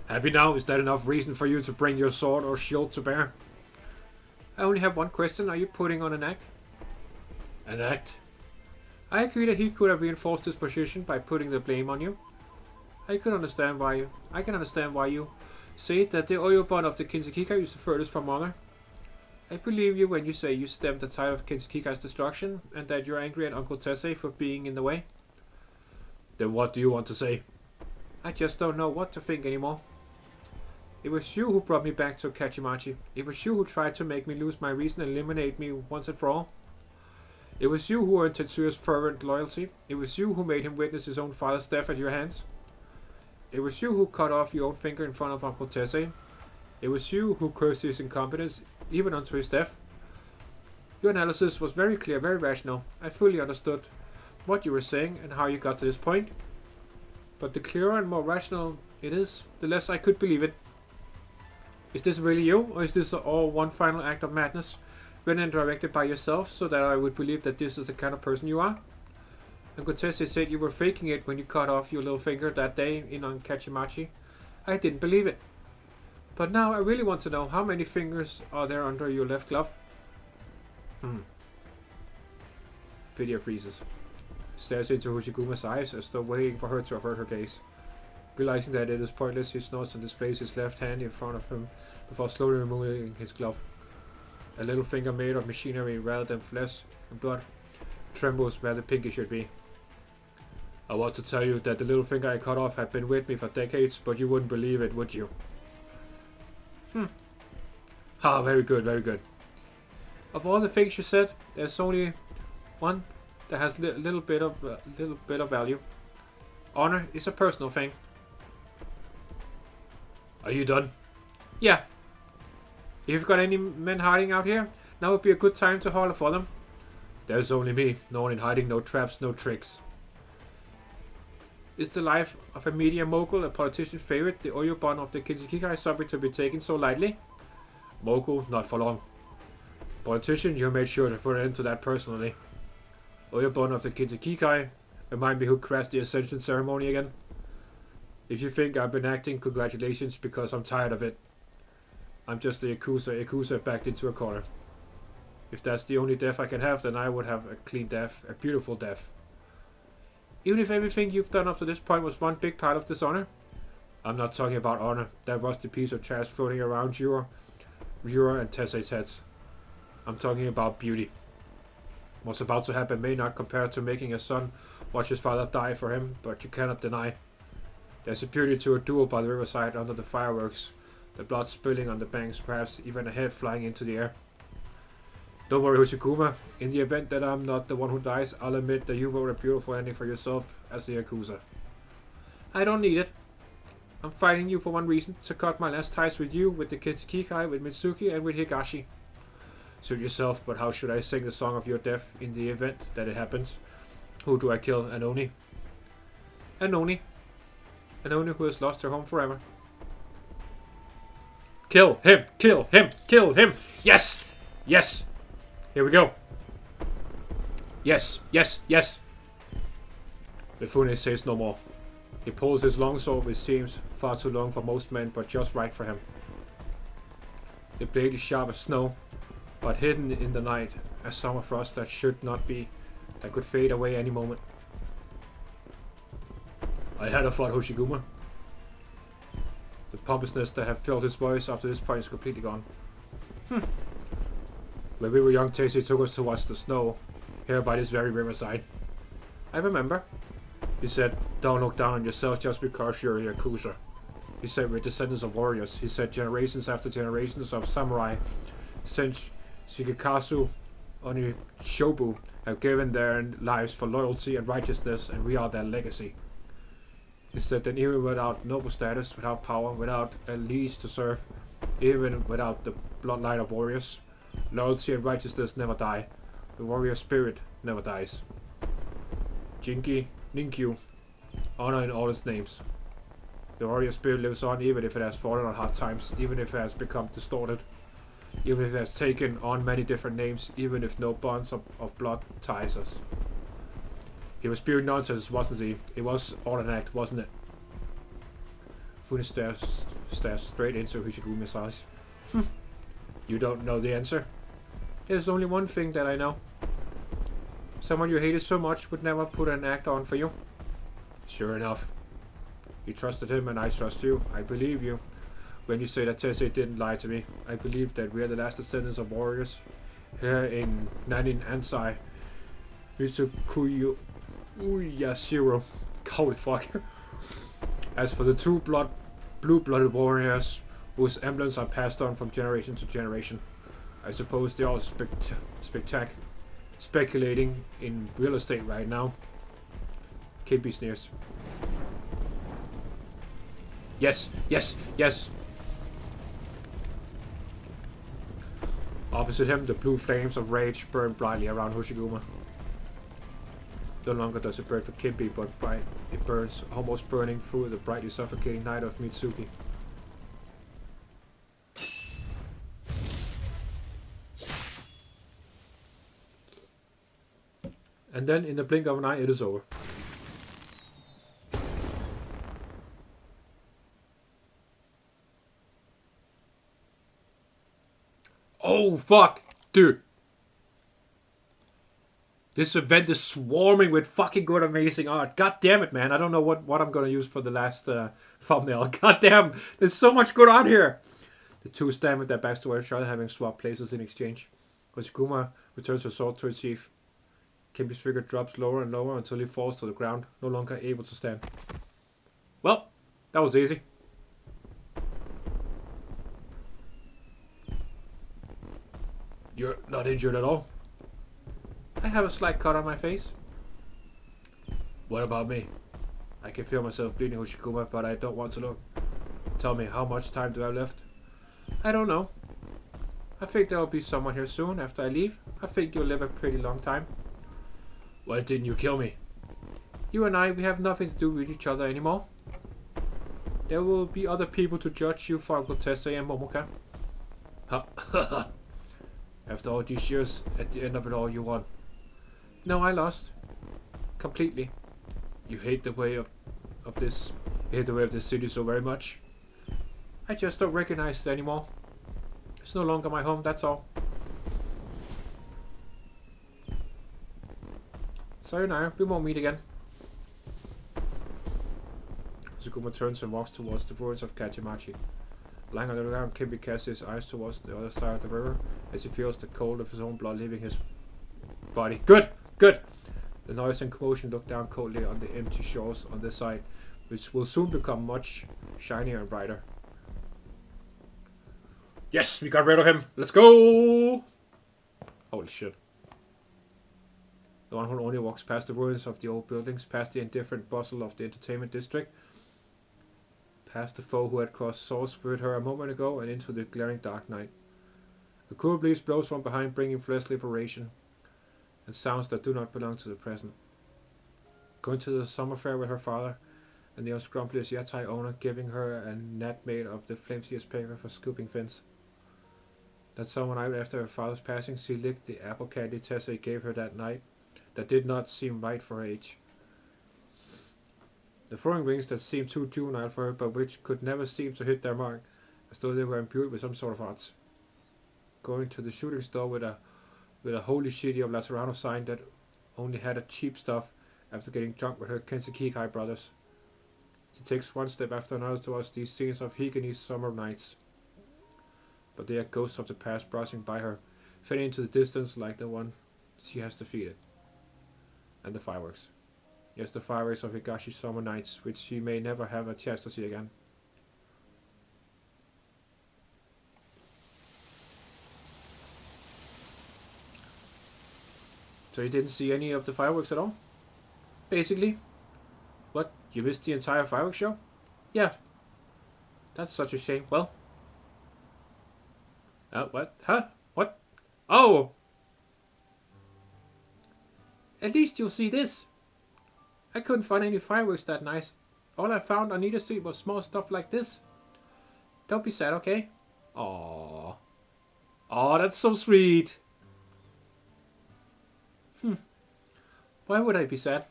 Happy now? Is that enough reason for you to bring your sword or shield to bear? I only have one question. Are you putting on an act? An act? I agree that he could have reinforced his position by putting the blame on you. I can understand why you say that the Oyobon of the Kinsekikai is the furthest from honor. I believe you when you say you stemmed the tide of Kinsekikai's destruction and that you're angry at Uncle Tessay for being in the way. Then what do you want to say? I just don't know what to think anymore. It was you who brought me back to Kachimachi. It was you who tried to make me lose my reason and eliminate me once and for all. It was you who earned Tetsuya's fervent loyalty. It was you who made him witness his own father's death at your hands. It was you who cut off your own finger in front of Uncle Tessay. It was you who cursed his incompetence, even unto his death. Your analysis was very clear, very rational. I fully understood what you were saying and how you got to this point. But the clearer and more rational it is, the less I could believe it. Is this really you, or is this all one final act of madness, written and directed by yourself, so that I would believe that this is the kind of person you are? Uncle Tessay said you were faking it when you cut off your little finger that day in on Kachimachi. I didn't believe it. But now I really want to know, how many fingers are there under your left glove? Video freezes. Stares into Hoshiguma's eyes as though waiting for her to avert her gaze. Realizing that it is pointless, he snorts and displays his left hand in front of him before slowly removing his glove. A little finger made of machinery rather than flesh and blood trembles where the pinky should be. I want to tell you that the little finger I cut off had been with me for decades, but you wouldn't believe it, would you? Ah, very good, very good. Of all the things you said, there's only one that has a little bit of value. Honor is a personal thing. Are you done? Yeah. If you've got any men hiding out here, now would be a good time to holler for them. There's only me. No one in hiding, no traps, no tricks. Is the life of a media mogul, a politician favorite, the Oyobon of the Kinsekikai, something to be taken so lightly? Mogul, not for long. Politician, you made sure to put an end to that personally. Oyobon of the Kinsekikai, remind me who crashed the Ascension ceremony again? If you think I've been acting, congratulations, because I'm tired of it. I'm just a Yakuza backed into a corner. If that's the only death I can have, then I would have a clean death, a beautiful death. Even if everything you've done up to this point was one big pile of dishonor? I'm not talking about honor, that rusty piece of trash floating around Yura and Tessay's heads. I'm talking about beauty. What's about to happen may not compare to making a son watch his father die for him, but you cannot deny. There's a beauty to a duel by the riverside under the fireworks, the blood spilling on the banks, perhaps even a head flying into the air. Don't worry, Hoshiguma. In the event that I'm not the one who dies, I'll admit that you wrote a beautiful ending for yourself as a Yakuza. I don't need it. I'm fighting you for one reason, to cut my last ties with you, with the Kinsekikai, with Mitsuki, and with Higashi. Suit yourself, but how should I sing the song of your death in the event that it happens? Who do I kill? Anoni? Anoni. Anoni who has lost her home forever. Kill him! Kill him! Kill him! Yes! Yes! Here we go. Yes, yes, yes! Mifune says no more. He pulls his long sword, which seems far too long for most men, but just right for him. The blade is sharp as snow, but hidden in the night, a summer frost that should not be, that could fade away any moment. I had a thought, Hoshiguma. The pompousness that had filled his voice up to this point is completely gone. When we were young, Tessie took us to watch the snow, here by this very riverside. I remember. He said, don't look down on yourself just because you're a Yakuza. He said, we're descendants of warriors. He said, generations after generations of samurai since Shigekazu Onishobu have given their lives for loyalty and righteousness, and we are their legacy. He said that even without noble status, without power, without a lease to serve, even without the bloodline of warriors, loyalty and righteousness never die. The warrior spirit never dies. Jinki, Ninkyu, honor in all its names. The warrior spirit lives on even if it has fallen on hard times, even if it has become distorted, even if it has taken on many different names, even if no bonds of blood ties us. He was spewing nonsense, wasn't he? It was all an act, wasn't it? Fune stares straight into Hoshiguma's eyes. You don't know the answer? There's only one thing that I know. Someone you hated so much would never put an act on for you. Sure enough. You trusted him and I trust you. I believe you. When you say that Tessie didn't lie to me, I believe that we are the last descendants of warriors. Here in Nanin Ansai, Mitsukuyo Uyashiro. Holy fuck. As for the two blue-blooded warriors whose emblems are passed on from generation to generation, I suppose they're all speculating in real estate right now. KB sneers. Yes, yes, yes. Opposite him, the blue flames of rage burn brightly around Hoshiguma. No longer does it burn for Kimbi, but bright. It burns, almost burning through the brightly suffocating night of Mitsuki. And then, in the blink of an eye, it is over. Oh, fuck! Dude! This event is swarming with fucking good, amazing art. God damn it, man. I don't know what I'm gonna use for the last thumbnail. God damn! There's so much good art here! The two stand with their backs toward each other, having swapped places in exchange. Hoshiguma returns her sword to its sheath. Kimbi's figure drops lower and lower until he falls to the ground, no longer able to stand. Well, that was easy. You're not injured at all. I have a slight cut on my face. What about me? I can feel myself bleeding, Hoshiguma, but I don't want to look. Tell me, how much time do I have left? I don't know. I think there will be someone here soon after I leave. I think you'll live a pretty long time. Why didn't you kill me? You and I, we have nothing to do with each other anymore. There will be other people to judge you for Uncle Tessie and Momoka. Ha. After all these years, at the end of it all, you won. No, I lost. Completely. You hate the way of this. You hate the way of this city so very much. I just don't recognize it anymore. It's no longer my home, that's all. Sayonara, we won't meet again. Hoshiguma turns and walks towards the ruins of Kachimachi. Lying on the ground, Kimbi casts his eyes towards the other side of the river as he feels the cold of his own blood leaving his body. Good! Good! The noise and commotion look down coldly on the empty shores on this side, which will soon become much shinier and brighter. Yes! We got rid of him! Let's go! Holy shit. The one who only walks past the ruins of the old buildings, past the indifferent bustle of the entertainment district, past the foe who had crossed swords with her a moment ago, and into the glaring dark night. A cool breeze blows from behind, bringing fresh liberation and sounds that do not belong to the present. Going to the summer fair with her father and the unscrupulous yatai owner, giving her a net made of the flimsiest paper for scooping fins. That summer night after her father's passing, she licked the apple candy Tessie gave her that night. that did not seem right for her age. The throwing rings that seemed too juvenile for her, but which could never seem to hit their mark, as though they were imbued with some sort of arts. Going to the shooting store with a holy shitty of Laterano sign that only had a cheap stuff after getting drunk with her Kentucky brothers. She takes one step after another towards these scenes of Higanese summer nights. But they are ghosts of the past brushing by her, fading into the distance like the one she has defeated. And the fireworks. Yes, the fireworks of Higashi's summer nights, which she may never have a chance to see again. So you didn't see any of the fireworks at all? Basically? What? You missed the entire fireworks show? Yeah. That's such a shame. Well. What? Huh? What? Oh! At least you'll see this. I couldn't find any fireworks that nice. All I found on either street was small stuff like this. Don't be sad, okay? Aww. Aw, that's so sweet. Why would I be sad?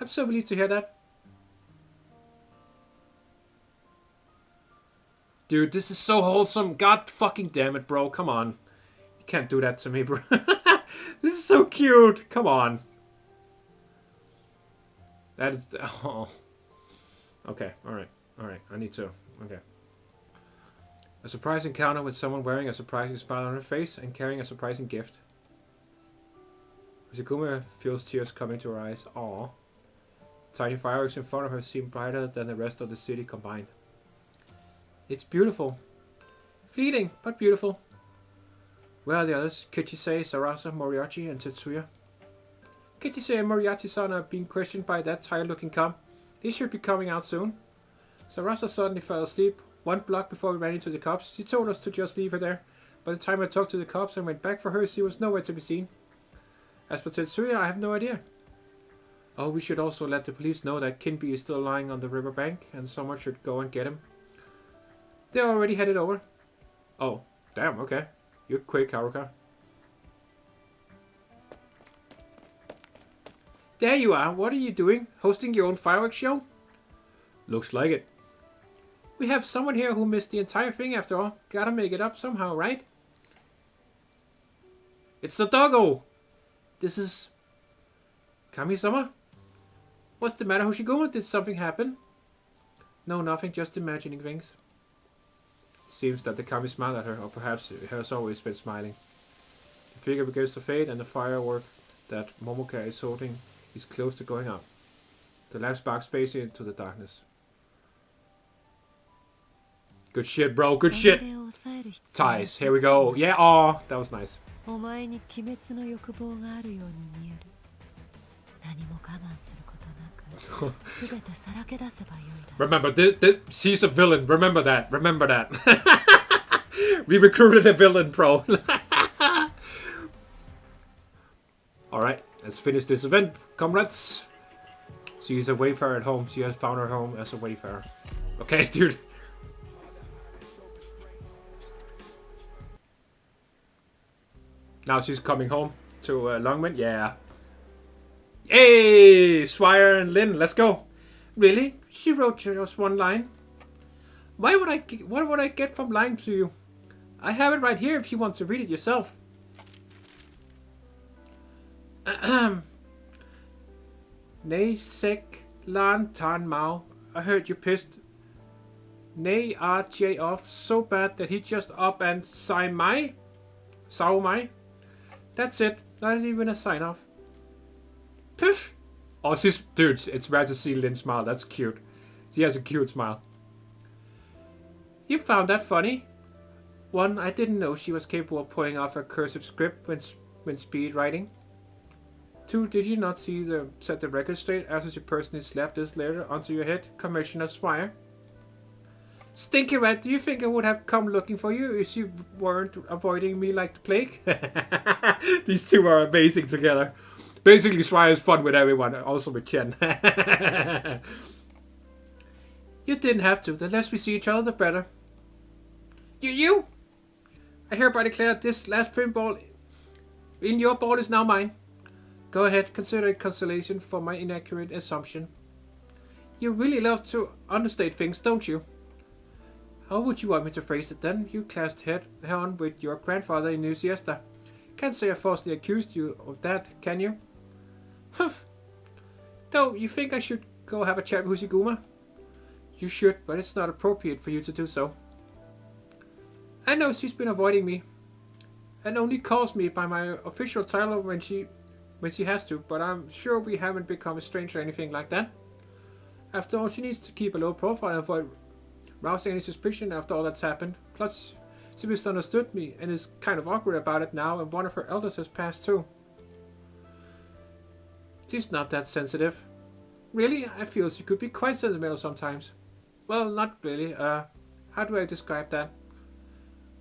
I'm so relieved to hear that. Dude, this is so wholesome. God fucking damn it, bro. Come on. You can't do that to me, bro. This is so cute. Come on. That is... Oh. Okay, alright. Alright, I need to... Okay. A surprise encounter with someone wearing a surprising smile on her face and carrying a surprising gift. Hoshiguma feels tears coming to her eyes. Aww. Tiny fireworks in front of her seem brighter than the rest of the city combined. It's beautiful. Fleeting, but beautiful. Where are the others? Kichise, Sarasa, Moriarty, and Tetsuya. Kichise and Moriarty-san are being questioned by that tired-looking cop. They should be coming out soon. Sarasa suddenly fell asleep. 1 block before we ran into the cops, she told us to just leave her there. By the time I talked to the cops and went back for her, she was nowhere to be seen. As for Tetsuya, I have no idea. Oh, we should also let the police know that Kinby is still lying on the riverbank, and someone should go and get him. They're already headed over. Oh, damn, okay. You're quick, Haruka. There you are. What are you doing? Hosting your own fireworks show? Looks like it. We have someone here who missed the entire thing after all. Gotta make it up somehow, right? It's the doggo! This is... Kami-sama? What's the matter, Hoshiguma? Did something happen? No, nothing. Just imagining things. Seems that the Kami smiled at her, or perhaps it has always been smiling. The figure begins to fade, and the firework that Momoka is holding is close to going out. The last spark fades into the darkness. Good shit, bro. Good shit. Ties. Here we go. Yeah. Aw, that was nice. Remember, she's a villain. Remember that. Remember that. We recruited a villain, bro. Alright, let's finish this event, comrades. She's a wayfarer at home. She has found her home as a wayfarer. Okay, dude. Now she's coming home to Longman. Yeah. Hey, Swire and Lynn, let's go. Really? She wrote just one line. What would I get from lying to you? I have it right here if you want to read it yourself. Nay sek lan tan mao. I heard you pissed. Nay RJ off so bad that he just up and saw my. That's it. Not even a sign off. Piff! Oh, she's... Dude, it's rare to see Lynn smile. That's cute. She has a cute smile. You found that funny? 1, I didn't know she was capable of pulling off a cursive script when speed writing. 2, did you not see set the record straight after she personally slapped this letter onto your head, Commissioner Swire? Stinky rat, do you think I would have come looking for you if you weren't avoiding me like the plague? These two are amazing together. Basically, Swire is fun with everyone, also with Chen. You didn't have to. The less we see each other, the better. You! I hereby declare this last pinball in your ball is now mine. Go ahead, consider it consolation for my inaccurate assumption. You really love to understate things, don't you? How would you want me to phrase it then? You clashed head-on with your grandfather in New Siesta. Can't say I falsely accused you of that, can you? Humph. Though, you think I should go have a chat with Hoshiguma? You should, but it's not appropriate for you to do so. I know she's been avoiding me, and only calls me by my official title when she has to, but I'm sure we haven't become estranged or anything like that. After all, she needs to keep a low profile and avoid rousing any suspicion after all that's happened. Plus, she misunderstood me and is kind of awkward about it now, and one of her elders has passed too. She's not that sensitive. Really? I feel she could be quite sentimental sometimes. Well, not really. How do I describe that?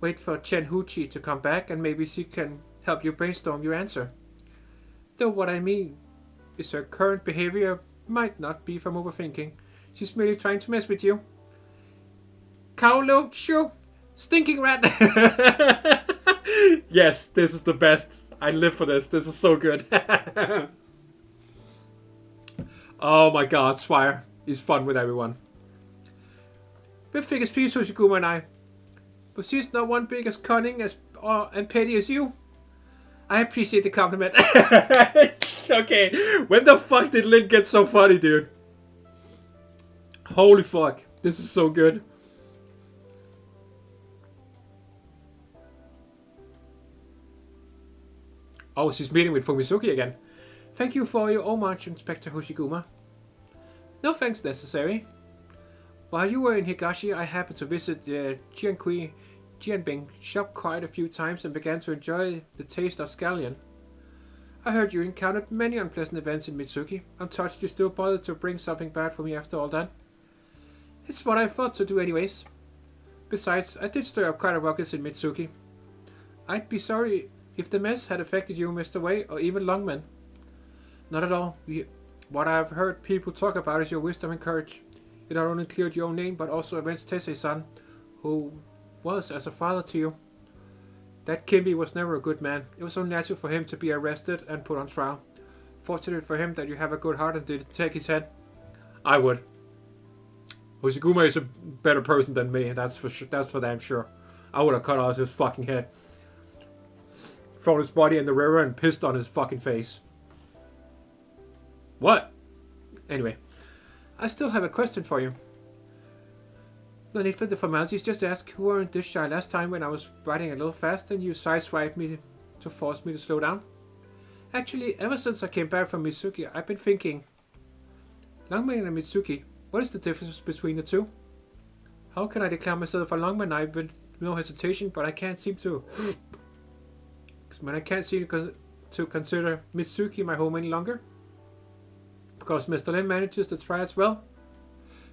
Wait for Chen Huchi to come back and maybe she can help you brainstorm your answer. Though what I mean is her current behavior might not be from overthinking. She's merely trying to mess with you. Kaolo Shu! Stinking rat! Yes, this is the best. I live for this. This is so good. Oh my god, Swire is fun with everyone. We're thick as thieves, Hoshiguma and I. But she's not one big as cunning as and petty as you. I appreciate the compliment. Okay, when the fuck did Link get so funny, dude? Holy fuck, this is so good. Oh, she's meeting with Fumizuki again. Thank you for your homage, Inspector Hoshiguma. No thanks necessary. While you were in Higashi, I happened to visit the Jianbing shop quite a few times and began to enjoy the taste of scallion. I heard you encountered many unpleasant events in Mitsuki. I'm touched you still bothered to bring something bad for me after all that. It's what I thought to do anyways. Besides, I did stir up quite a ruckus in Mitsuki. I'd be sorry if the mess had affected you, Mr. Wei, or even Longman. Not at all. What I've heard people talk about is your wisdom and courage. It not only cleared your own name, but also avenged Tese-san, who was as a father to you. That Kimby was never a good man. It was so natural for him to be arrested and put on trial. Fortunate for him that you have a good heart and did take his head. I would. Hoshiguma is a better person than me, that's for sure. That's for damn sure. I would have cut off his fucking head, thrown his body in the river, and pissed on his fucking face. What? Anyway, I still have a question for you. No need for the formalities, just ask who weren't this shy last time when I was riding a little fast and you sideswiped me to force me to slow down. Actually, ever since I came back from Mitsuki, I've been thinking, Longman and Mitsuki, what is the difference between the two? How can I declare myself a Longman knight with no hesitation, but I can't seem to... when I can't seem to consider Mitsuki my home any longer? Because Mr. Lin manages to try as well?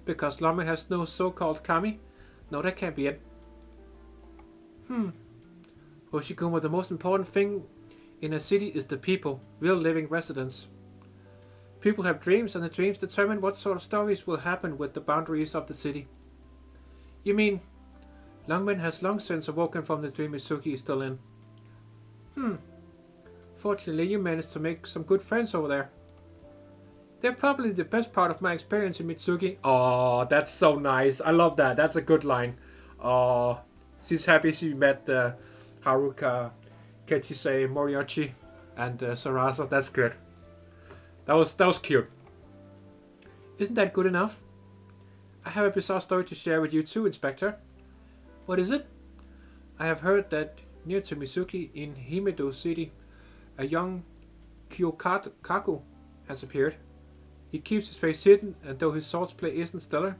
Because Longman has no so-called kami? No, that can't be it. Hoshiguma, the most important thing in a city is the people, real living residents. People have dreams, and the dreams determine what sort of stories will happen with the boundaries of the city. You mean, Longman has long since awoken from the dream Mitsuki is still in. Fortunately, you managed to make some good friends over there. They're probably the best part of my experience in Mitsuki. Oh, that's so nice. I love that. That's a good line. Oh, she's happy she met Haruka, Kechisei, Moriyachi, and Sarasa. That's good. That was cute. Isn't that good enough? I have a bizarre story to share with you too, Inspector. What is it? I have heard that near to Mitsuki in Himedo City, a young Kyokaku has appeared. He keeps his face hidden, and though his swordplay isn't stellar,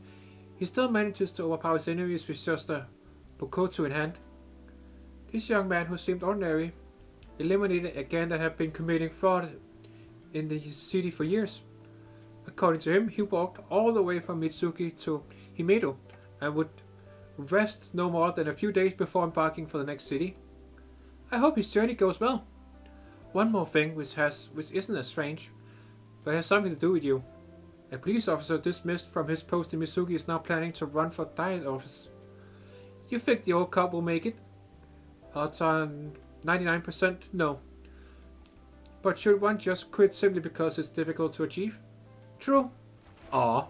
he still manages to overpower his enemies with just a Bokoto in hand. This young man, who seemed ordinary, eliminated a gang that had been committing fraud in the city for years. According to him, he walked all the way from Mitsuki to Himedo and would rest no more than a few days before embarking for the next city. I hope his journey goes well. One more thing which isn't as strange, but has something to do with you. A police officer dismissed from his post in Mitsuki is now planning to run for diet office. You think the old cop will make it? Odds on 99% no. But should one just quit simply because it's difficult to achieve? True. Aw.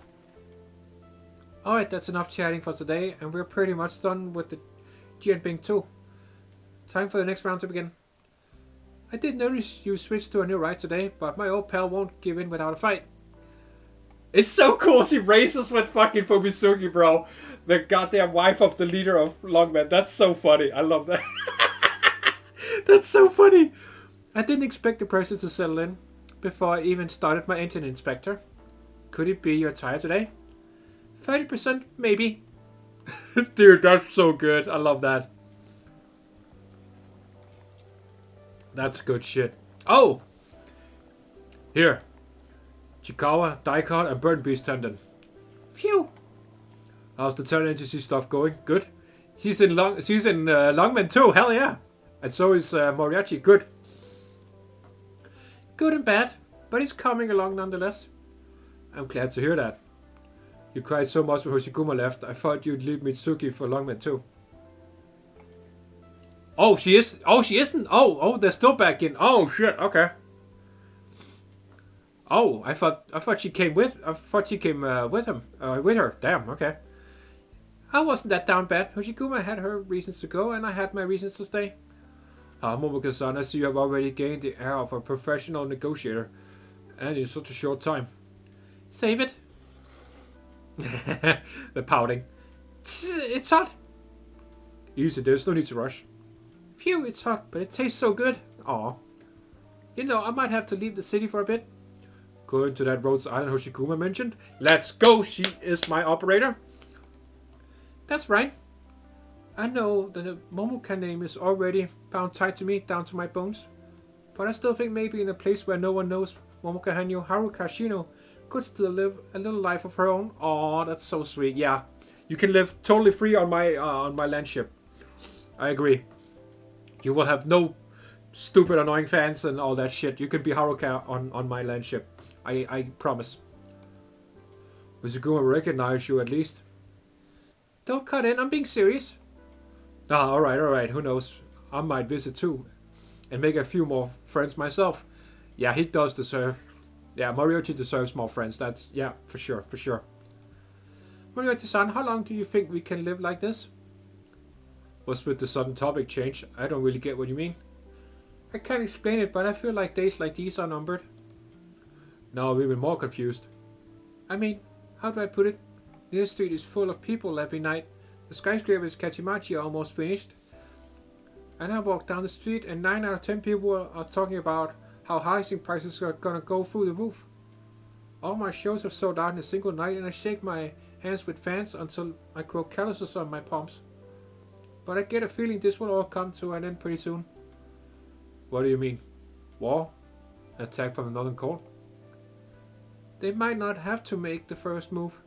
Alright, that's enough chatting for today, and we're pretty much done with the Jianbing too. Time for the next round to begin. I did notice you switched to a new ride today, but my old pal won't give in without a fight. It's so cool she races with fucking Fumisugi, bro. The goddamn wife of the leader of Longman. That's so funny. I love that. That's so funny. I didn't expect the pressure to settle in before I even started my engine inspector. Could it be you're tired today? 30% maybe. Dude, that's so good. I love that. That's good shit. Oh! Here. Chikawa, Daikon, and Burn Beast Tendon. Phew! How's the talent agency stuff going? Good. She's in Longman too. Hell yeah! And so is Moriarty. Good. Good and bad, but it's coming along nonetheless. I'm glad to hear that. You cried so much when Hoshiguma left. I thought you'd leave Mitsuki for Longman too. Oh, she is. Oh, she isn't. Oh, they're still back in. Oh shit. Okay. Oh, I thought she came with. I thought she came with him. With her. Damn. Okay. I wasn't that down bad. Hoshiguma had her reasons to go, and I had my reasons to stay. Momoka-san, I see you have already gained the air of a professional negotiator, and in such a short time. Save it. The pouting. It's hot. Easy, there's no need to rush. Phew, it's hot, but it tastes so good. Aw. You know, I might have to leave the city for a bit. Going to that Rhodes Island Hoshiguma mentioned. Let's go, she is my operator. That's right. I know that the Momoka name is already bound tight to me, down to my bones. But I still think maybe in a place where no one knows Momoka Hanyo Haruka Shino could still live a little life of her own. Aw, that's so sweet. Yeah, you can live totally free on my land ship. I agree. You will have no stupid annoying fans and all that shit. You can be Haruka on my land ship. I promise. Hoshiguma will recognize you at least. Don't cut in, I'm being serious. Ah, alright, who knows. I might visit too. And make a few more friends myself. Yeah, he does deserve. Yeah, Moriarty deserves more friends. That's, yeah, for sure. Moriarty-san, how long do you think we can live like this? What's with the sudden topic change? I don't really get what you mean. I can't explain it, but I feel like days like these are numbered. Now I'm even more confused. I mean, how do I put it? This street is full of people every night. The skyscrapers Kachimachi are almost finished. And I walk down the street and 9 out of 10 people are talking about how housing prices are gonna go through the roof. All my shows have sold out in a single night, and I shake my hands with fans until I grow calluses on my palms. But I get a feeling this will all come to an end pretty soon. What do you mean? War? Attack from the Northern Court? They might not have to make the first move.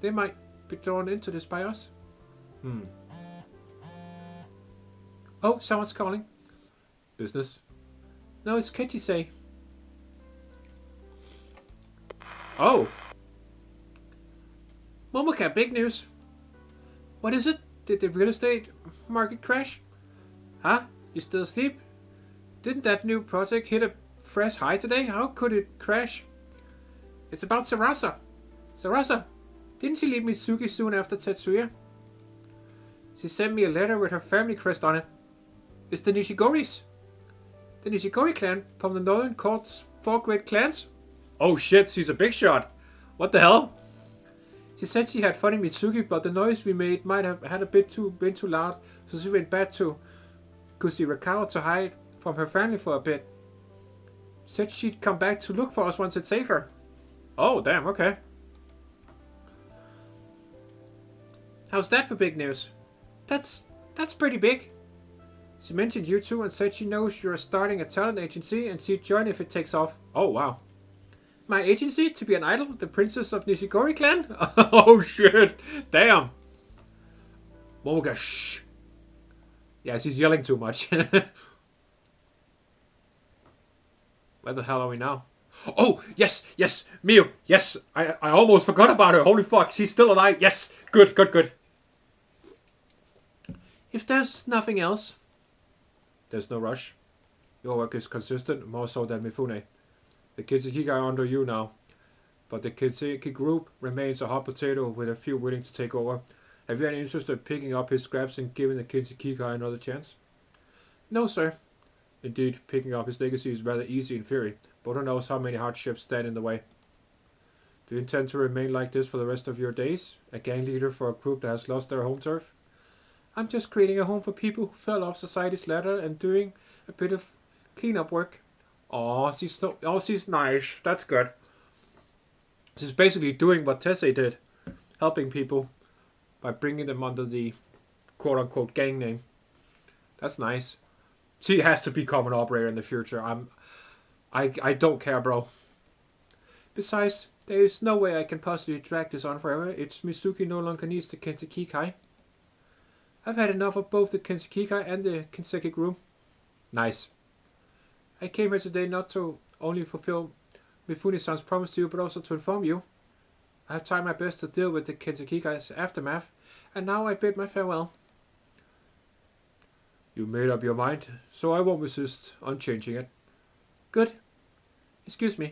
They might be drawn into this by us. Oh, someone's calling. Business? No, it's Kechisei. Oh! Momoka, big news. What is it? Did the real estate market crash? Huh? You still asleep? Didn't that new project hit a fresh high today? How could it crash? It's about Sarasa. Sarasa, didn't she leave Mitsuki soon after Tetsuya? She sent me a letter with her family crest on it. It's the Nishigoris. The Nishigori clan from the Northern Court's 4 great clans. Oh shit, she's a big shot. What the hell? She said she had fun in Mitsuki, but the noise we made might have had been too loud, so she went back to Kusirakawa to hide from her family for a bit. Said she'd come back to look for us once it's safer. Oh, damn, okay. How's that for big news? That's pretty big. She mentioned you two and said she knows you're starting a talent agency and she'd join if it takes off. Oh, wow. My agency? To be an idol? The princess of Nishigori clan? Oh, shit. Damn. Momoka, shh. Yeah, she's yelling too much. Where the hell are we now? Oh, yes, Miu, yes. I almost forgot about her. Holy fuck, she's still alive. Yes, good. If there's nothing else. There's no rush. Your work is consistent, more so than Mifune. The Kinsekikai are under you now, but the Kinseki group remains a hot potato with a few willing to take over. Have you any interest in picking up his scraps and giving the Kinsekikai another chance? No, sir. Indeed, picking up his legacy is rather easy in theory, but who knows how many hardships stand in the way. Do you intend to remain like this for the rest of your days? A gang leader for a group that has lost their home turf? I'm just creating a home for people who fell off society's ladder and doing a bit of cleanup work. Oh, she's nice. That's good. She's basically doing what Tessay did, helping people by bringing them under the quote-unquote gang name. That's nice. She has to become an operator in the future. I don't care, bro. Besides, there is no way I can possibly drag this on forever. It's Mitsuki no longer needs the Kinsekikai. I've had enough of both the Kinsekikai and the Kinseki room. Nice. I came here today not to only fulfill Mifune-san's promise to you, but also to inform you. I have tried my best to deal with the Kinsekikai's aftermath, and now I bid my farewell. You made up your mind, so I won't resist on changing it. Good. Excuse me.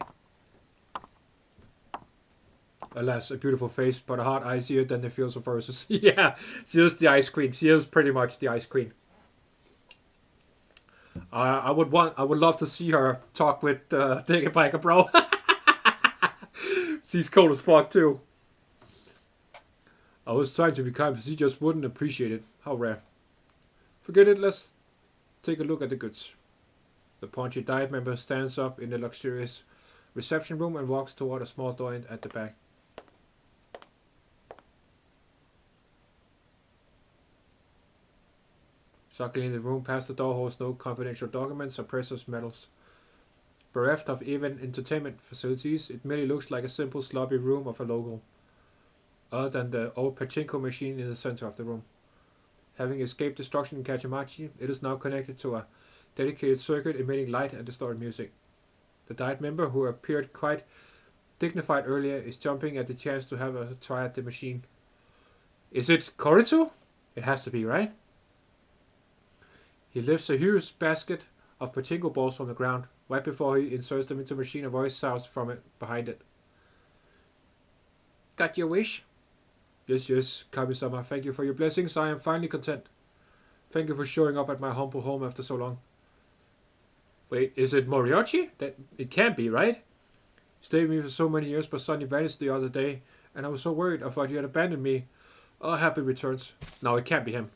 Alas, a beautiful face, but a heart icier than the feels of roses. Yeah, she is the ice queen. She is pretty much the ice queen. I would love to see her talk with Diggy Piker, bro. She's cold as fuck too. I was trying to be kind, but she just wouldn't appreciate it. How rare. Forget it, let's take a look at the goods. The paunchy diet member stands up in the luxurious reception room and walks toward a small door at the back. Circling the room past the door holds no confidential documents or precious metals. Bereft of even entertainment facilities, it merely looks like a simple sloppy room of a local, other than the old pachinko machine in the center of the room. Having escaped destruction in Kachimachi, it is now connected to a dedicated circuit emitting light and distorted music. The diet member, who appeared quite dignified earlier, is jumping at the chance to have a try at the machine. Is it Koritsu? It has to be, right? He lifts a huge basket of pachinko balls from the ground. Right before he inserts them into the machine, a voice sounds from it behind it. Got your wish? Yes, Kami-sama, thank you for your blessings. I am finally content. Thank you for showing up at my humble home after so long. Wait, is it Moriarty? It can't be, right? Stayed with me for so many years, but suddenly vanished the other day, and I was so worried. I thought you had abandoned me. Oh, happy returns. No, it can't be him.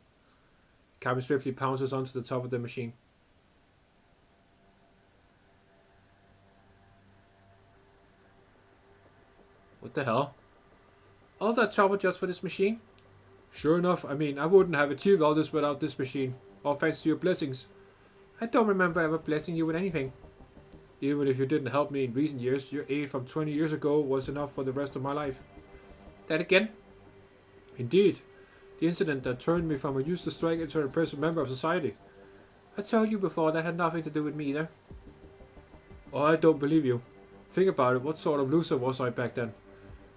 Kami swiftly pounces onto the top of the machine. What the hell? All that trouble just for this machine? Sure enough, I mean, I wouldn't have achieved all this without this machine. All thanks to your blessings. I don't remember ever blessing you with anything. Even if you didn't help me in recent years, your aid from 20 years ago was enough for the rest of my life. That again? Indeed. The incident that turned me from a useless strike into an impressive member of society. I told you before that had nothing to do with me either. Oh, I don't believe you. Think about it, what sort of loser was I back then?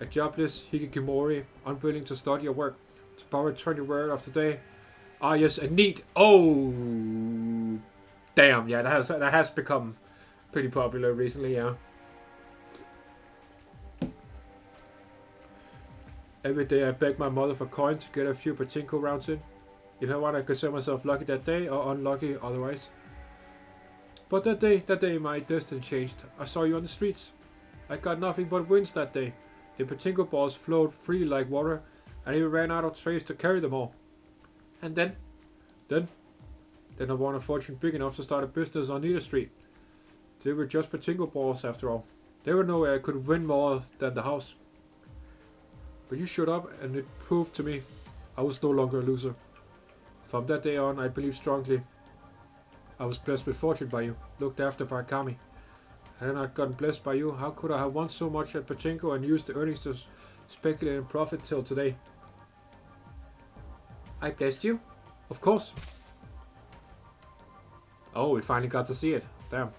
A jobless hikikomori, unwilling to study or work. To borrow a trendy word of today. Ah yes, a neat. Oh, damn, yeah, that has become pretty popular recently, yeah. Every day I beg my mother for coin to get a few pachinko rounds in. If I want, I consider myself lucky that day or unlucky otherwise. But that day my destiny changed. I saw you on the streets. I got nothing but wins that day. The pachinko balls flowed freely like water, and even ran out of trays to carry them all. And then I won a fortune big enough to start a business on Needle Street. They were just pachinko balls after all. There were no way I could win more than the house. But you showed up, and it proved to me I was no longer a loser. From that day on, I believe strongly I was blessed with fortune by you, looked after by Kami. Had I not gotten blessed by you, how could I have won so much at pachinko and used the earnings to speculate and profit till today? I blessed you? Of course. Oh, we finally got to see it. Damn.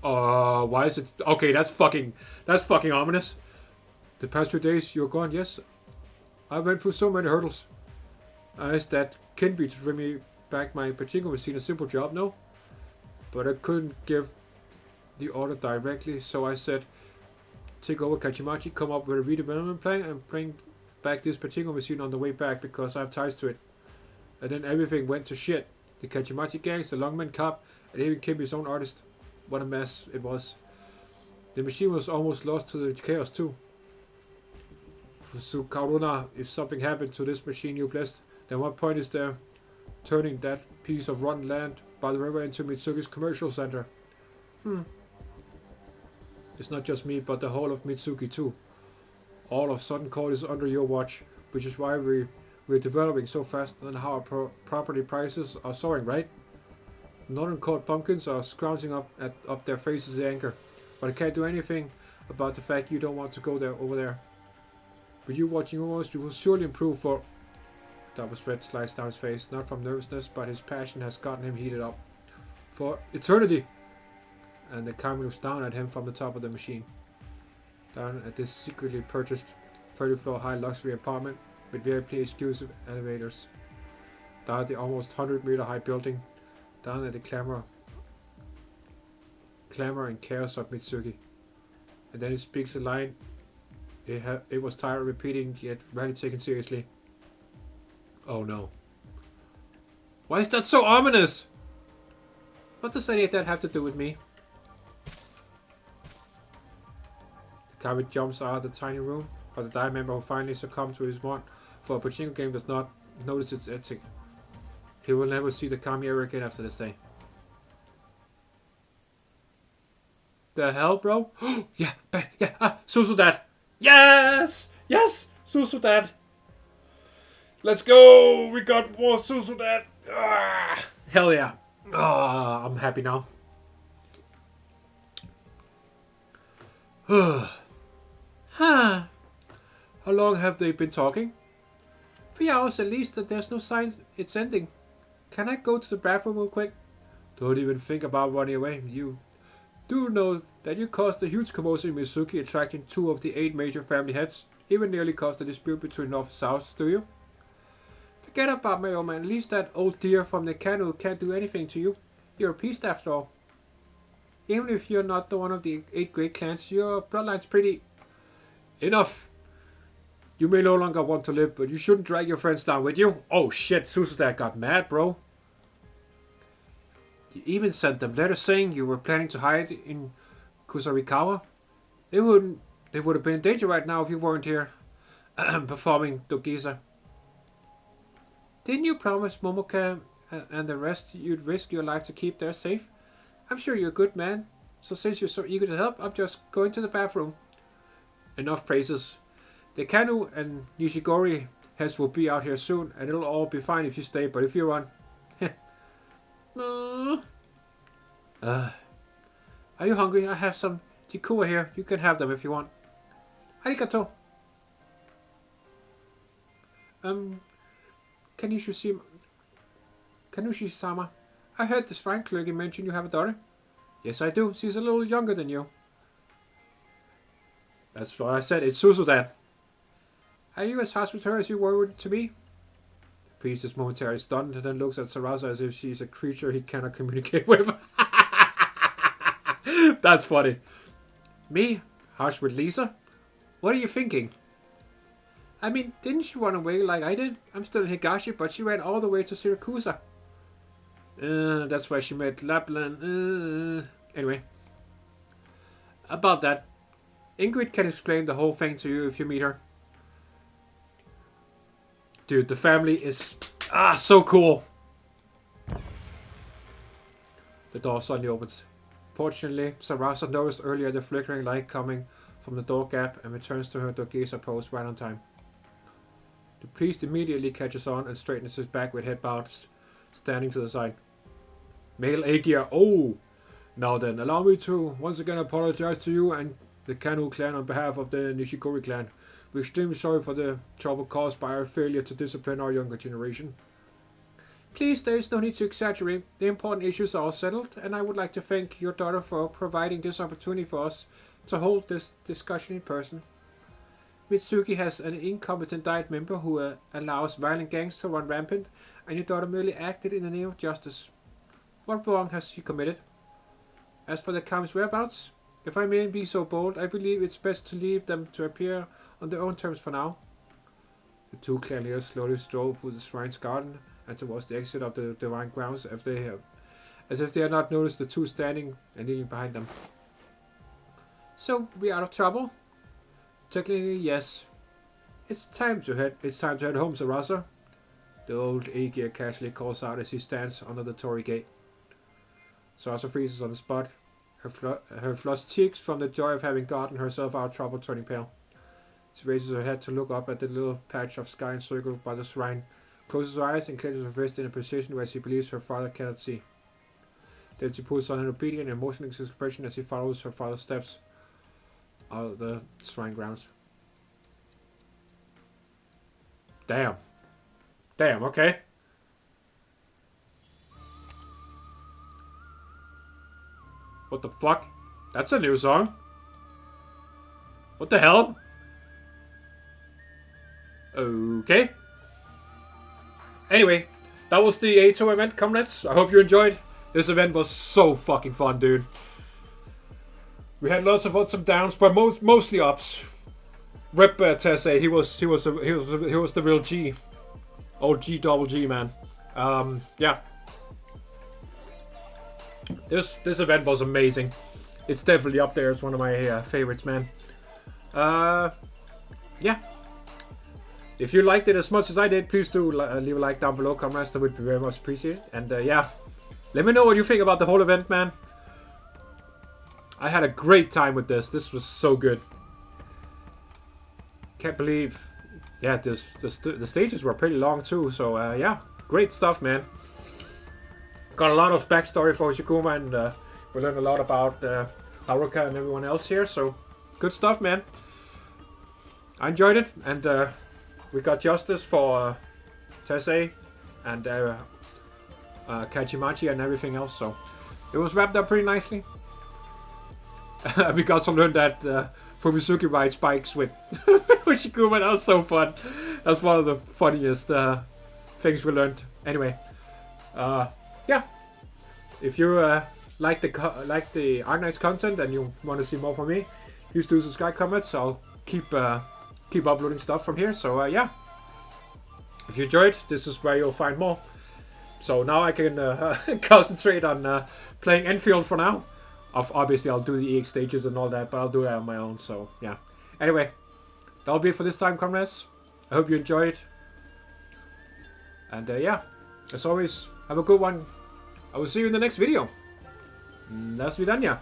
Why is it... Okay, that's fucking ominous. The past 2 days, you're gone, yes? I went through so many hurdles. I asked that Kinby to bring me back my pachinko machine a simple job? No. But I couldn't give the order directly, so I said, take over Kachimachi, come up with a redevelopment plan, and bring back this pachinko machine on the way back because I have ties to it. And then everything went to shit. The Kachimachi gangs, the Longman cop, and even Kimby's own artist. What a mess it was. The machine was almost lost to the chaos too. So Karuna, if something happened to this machine you blessed, then what point is there turning that piece of rotten land by the river into Mitsuki's commercial center? It's not just me, but the whole of Mitsuki too. All of Sudden Court is under your watch, which is why we're developing so fast and how our property prices are soaring, right? Northern Court pumpkins are scrounging up their faces at anchor, but I can't do anything about the fact you don't want to go over there. With you watching almost, we will surely improve for... That was red sliced down his face, not from nervousness, but his passion has gotten him heated up. For eternity! And the camera looks down at him from the top of the machine. Down at this secretly purchased 30-floor high luxury apartment with VIP exclusive elevators. Down at the almost 100-meter high building. Down at the clamor and chaos of Mitsuki. And then he speaks a line it was tired of repeating, yet rarely taken seriously. Oh no. Why is that so ominous? What does any of that have to do with me? The Kavit jumps out of the tiny room, but the Dai member who finally succumbed to his want for a pachinko game does not notice its ethic. He will never see the Kami ever again after this day. The hell, bro? Yeah, Susu Dad! Yes! Yes! Susu Dad! Let's go! We got more Susu Dad! Ah, hell yeah! Ah, I'm happy now. How long have they been talking? 3 hours at least, and there's no sign it's ending. Can I go to the bathroom real quick? Don't even think about running away. You do know that you caused a huge commotion in Mitsuki, attracting 2 of the 8 major family heads. Even nearly caused a dispute between North and South, do you? Forget about my old man. At least that old deer from the canoe can't do anything to you. You're a priest after all. Even if you're not the one of the 8 great clans, your bloodline's pretty... Enough! You may no longer want to live, but you shouldn't drag your friends down with you. Oh shit, Susuda got mad, bro. You even sent them letters saying you were planning to hide in Kusarikawa. They would have been in danger right now if you weren't here performing Dogisa. Didn't you promise Momoka and the rest you'd risk your life to keep them safe? I'm sure you're a good man, so since you're so eager to help, I'm just going to the bathroom. Enough praises. The Kanu and Nishigori heads will be out here soon, and it'll all be fine if you stay, but if you run... Are you hungry? I have some chikuwa here. You can have them if you want. Arigato. Kanushi-sama, I heard the Shrine Clergy mention you have a daughter. Yes, I do. She's a little younger than you. That's what I said. It's Susudan. Are you as harsh with her as you were to me? The priest is momentarily stunned and then looks at Sarasa as if she's a creature he cannot communicate with. That's funny. Me? Harsh with Lisa? What are you thinking? I mean, didn't she run away like I did? I'm still in Higashi, but she ran all the way to Siracusa. That's why she met Lapland. Anyway. About that. Ingrid can explain the whole thing to you if you meet her. Dude, the family is... so cool. The door suddenly opens. Fortunately, Sarasa noticed earlier the flickering light coming from the door gap and returns to her Dogesa pose right on time. The priest immediately catches on and straightens his back with head bowed, standing to the side. Male Aegir, oh! Now then, allow me to once again apologize to you and the Kanu clan on behalf of the Nishigori clan. We're extremely sorry for the trouble caused by our failure to discipline our younger generation. Please, there is no need to exaggerate. The important issues are all settled, and I would like to thank your daughter for providing this opportunity for us to hold this discussion in person. Mitsuki has an incompetent diet member who allows violent gangs to run rampant, and your daughter merely acted in the name of justice. What wrong has she committed? As for the Kami's whereabouts, if I may be so bold, I believe it's best to leave them to appear on their own terms for now. The two clan leaders slowly stroll through the shrine's garden and towards the exit of the divine grounds as if they had not noticed the two standing and kneeling behind them. So, we out of trouble? Technically, yes. It's time to head home, Sarasa. The old Aegir casually calls out as he stands under the Torii gate. Sarasa freezes on the spot, her flushed cheeks from the joy of having gotten herself out of trouble turning pale. She raises her head to look up at the little patch of sky encircled by the shrine, closes her eyes and clenches her fist in a position where she believes her father cannot see. Then she puts on an obedient and motionless expression as she follows her father's steps out of the shrine grounds. Damn. Damn, okay. What the fuck? That's a new song. What the hell? Okay. Anyway, that was the ATO event, comrades. I hope you enjoyed. This event was so fucking fun, dude. We had lots of ups and downs, but mostly ups. Rip Tesse, he was the real G. Old G double G, man. Yeah. This event was amazing. It's definitely up there as one of my favorites, man. Yeah. If you liked it as much as I did, please do leave a like down below, comrades. That would be very much appreciated. And yeah, let me know what you think about the whole event, man. I had a great time with this. This was so good. Can't believe. Yeah, the stages were pretty long too. So yeah, great stuff, man. Got a lot of backstory for Hoshiguma, and we learned a lot about Haruka and everyone else here. So good stuff, man. I enjoyed it, and we got justice for Tessei and Kachimachi and everything else. So it was wrapped up pretty nicely. We also learned that Fumizuki rides bikes with Hoshiguma. That was so fun. That's one of the funniest things we learned. Anyway, yeah. If you like the Arknights content and you want to see more from me, please do subscribe, comments. I'll keep uploading stuff from here. So yeah, if you enjoyed, this is where you'll find more. So now I can concentrate on playing Enfield for now. Obviously, I'll do the EX stages and all that, but I'll do that on my own. So yeah. Anyway, that'll be it for this time, comrades. I hope you enjoyed. And yeah, as always, have a good one. I will see you in the next video. До свидания.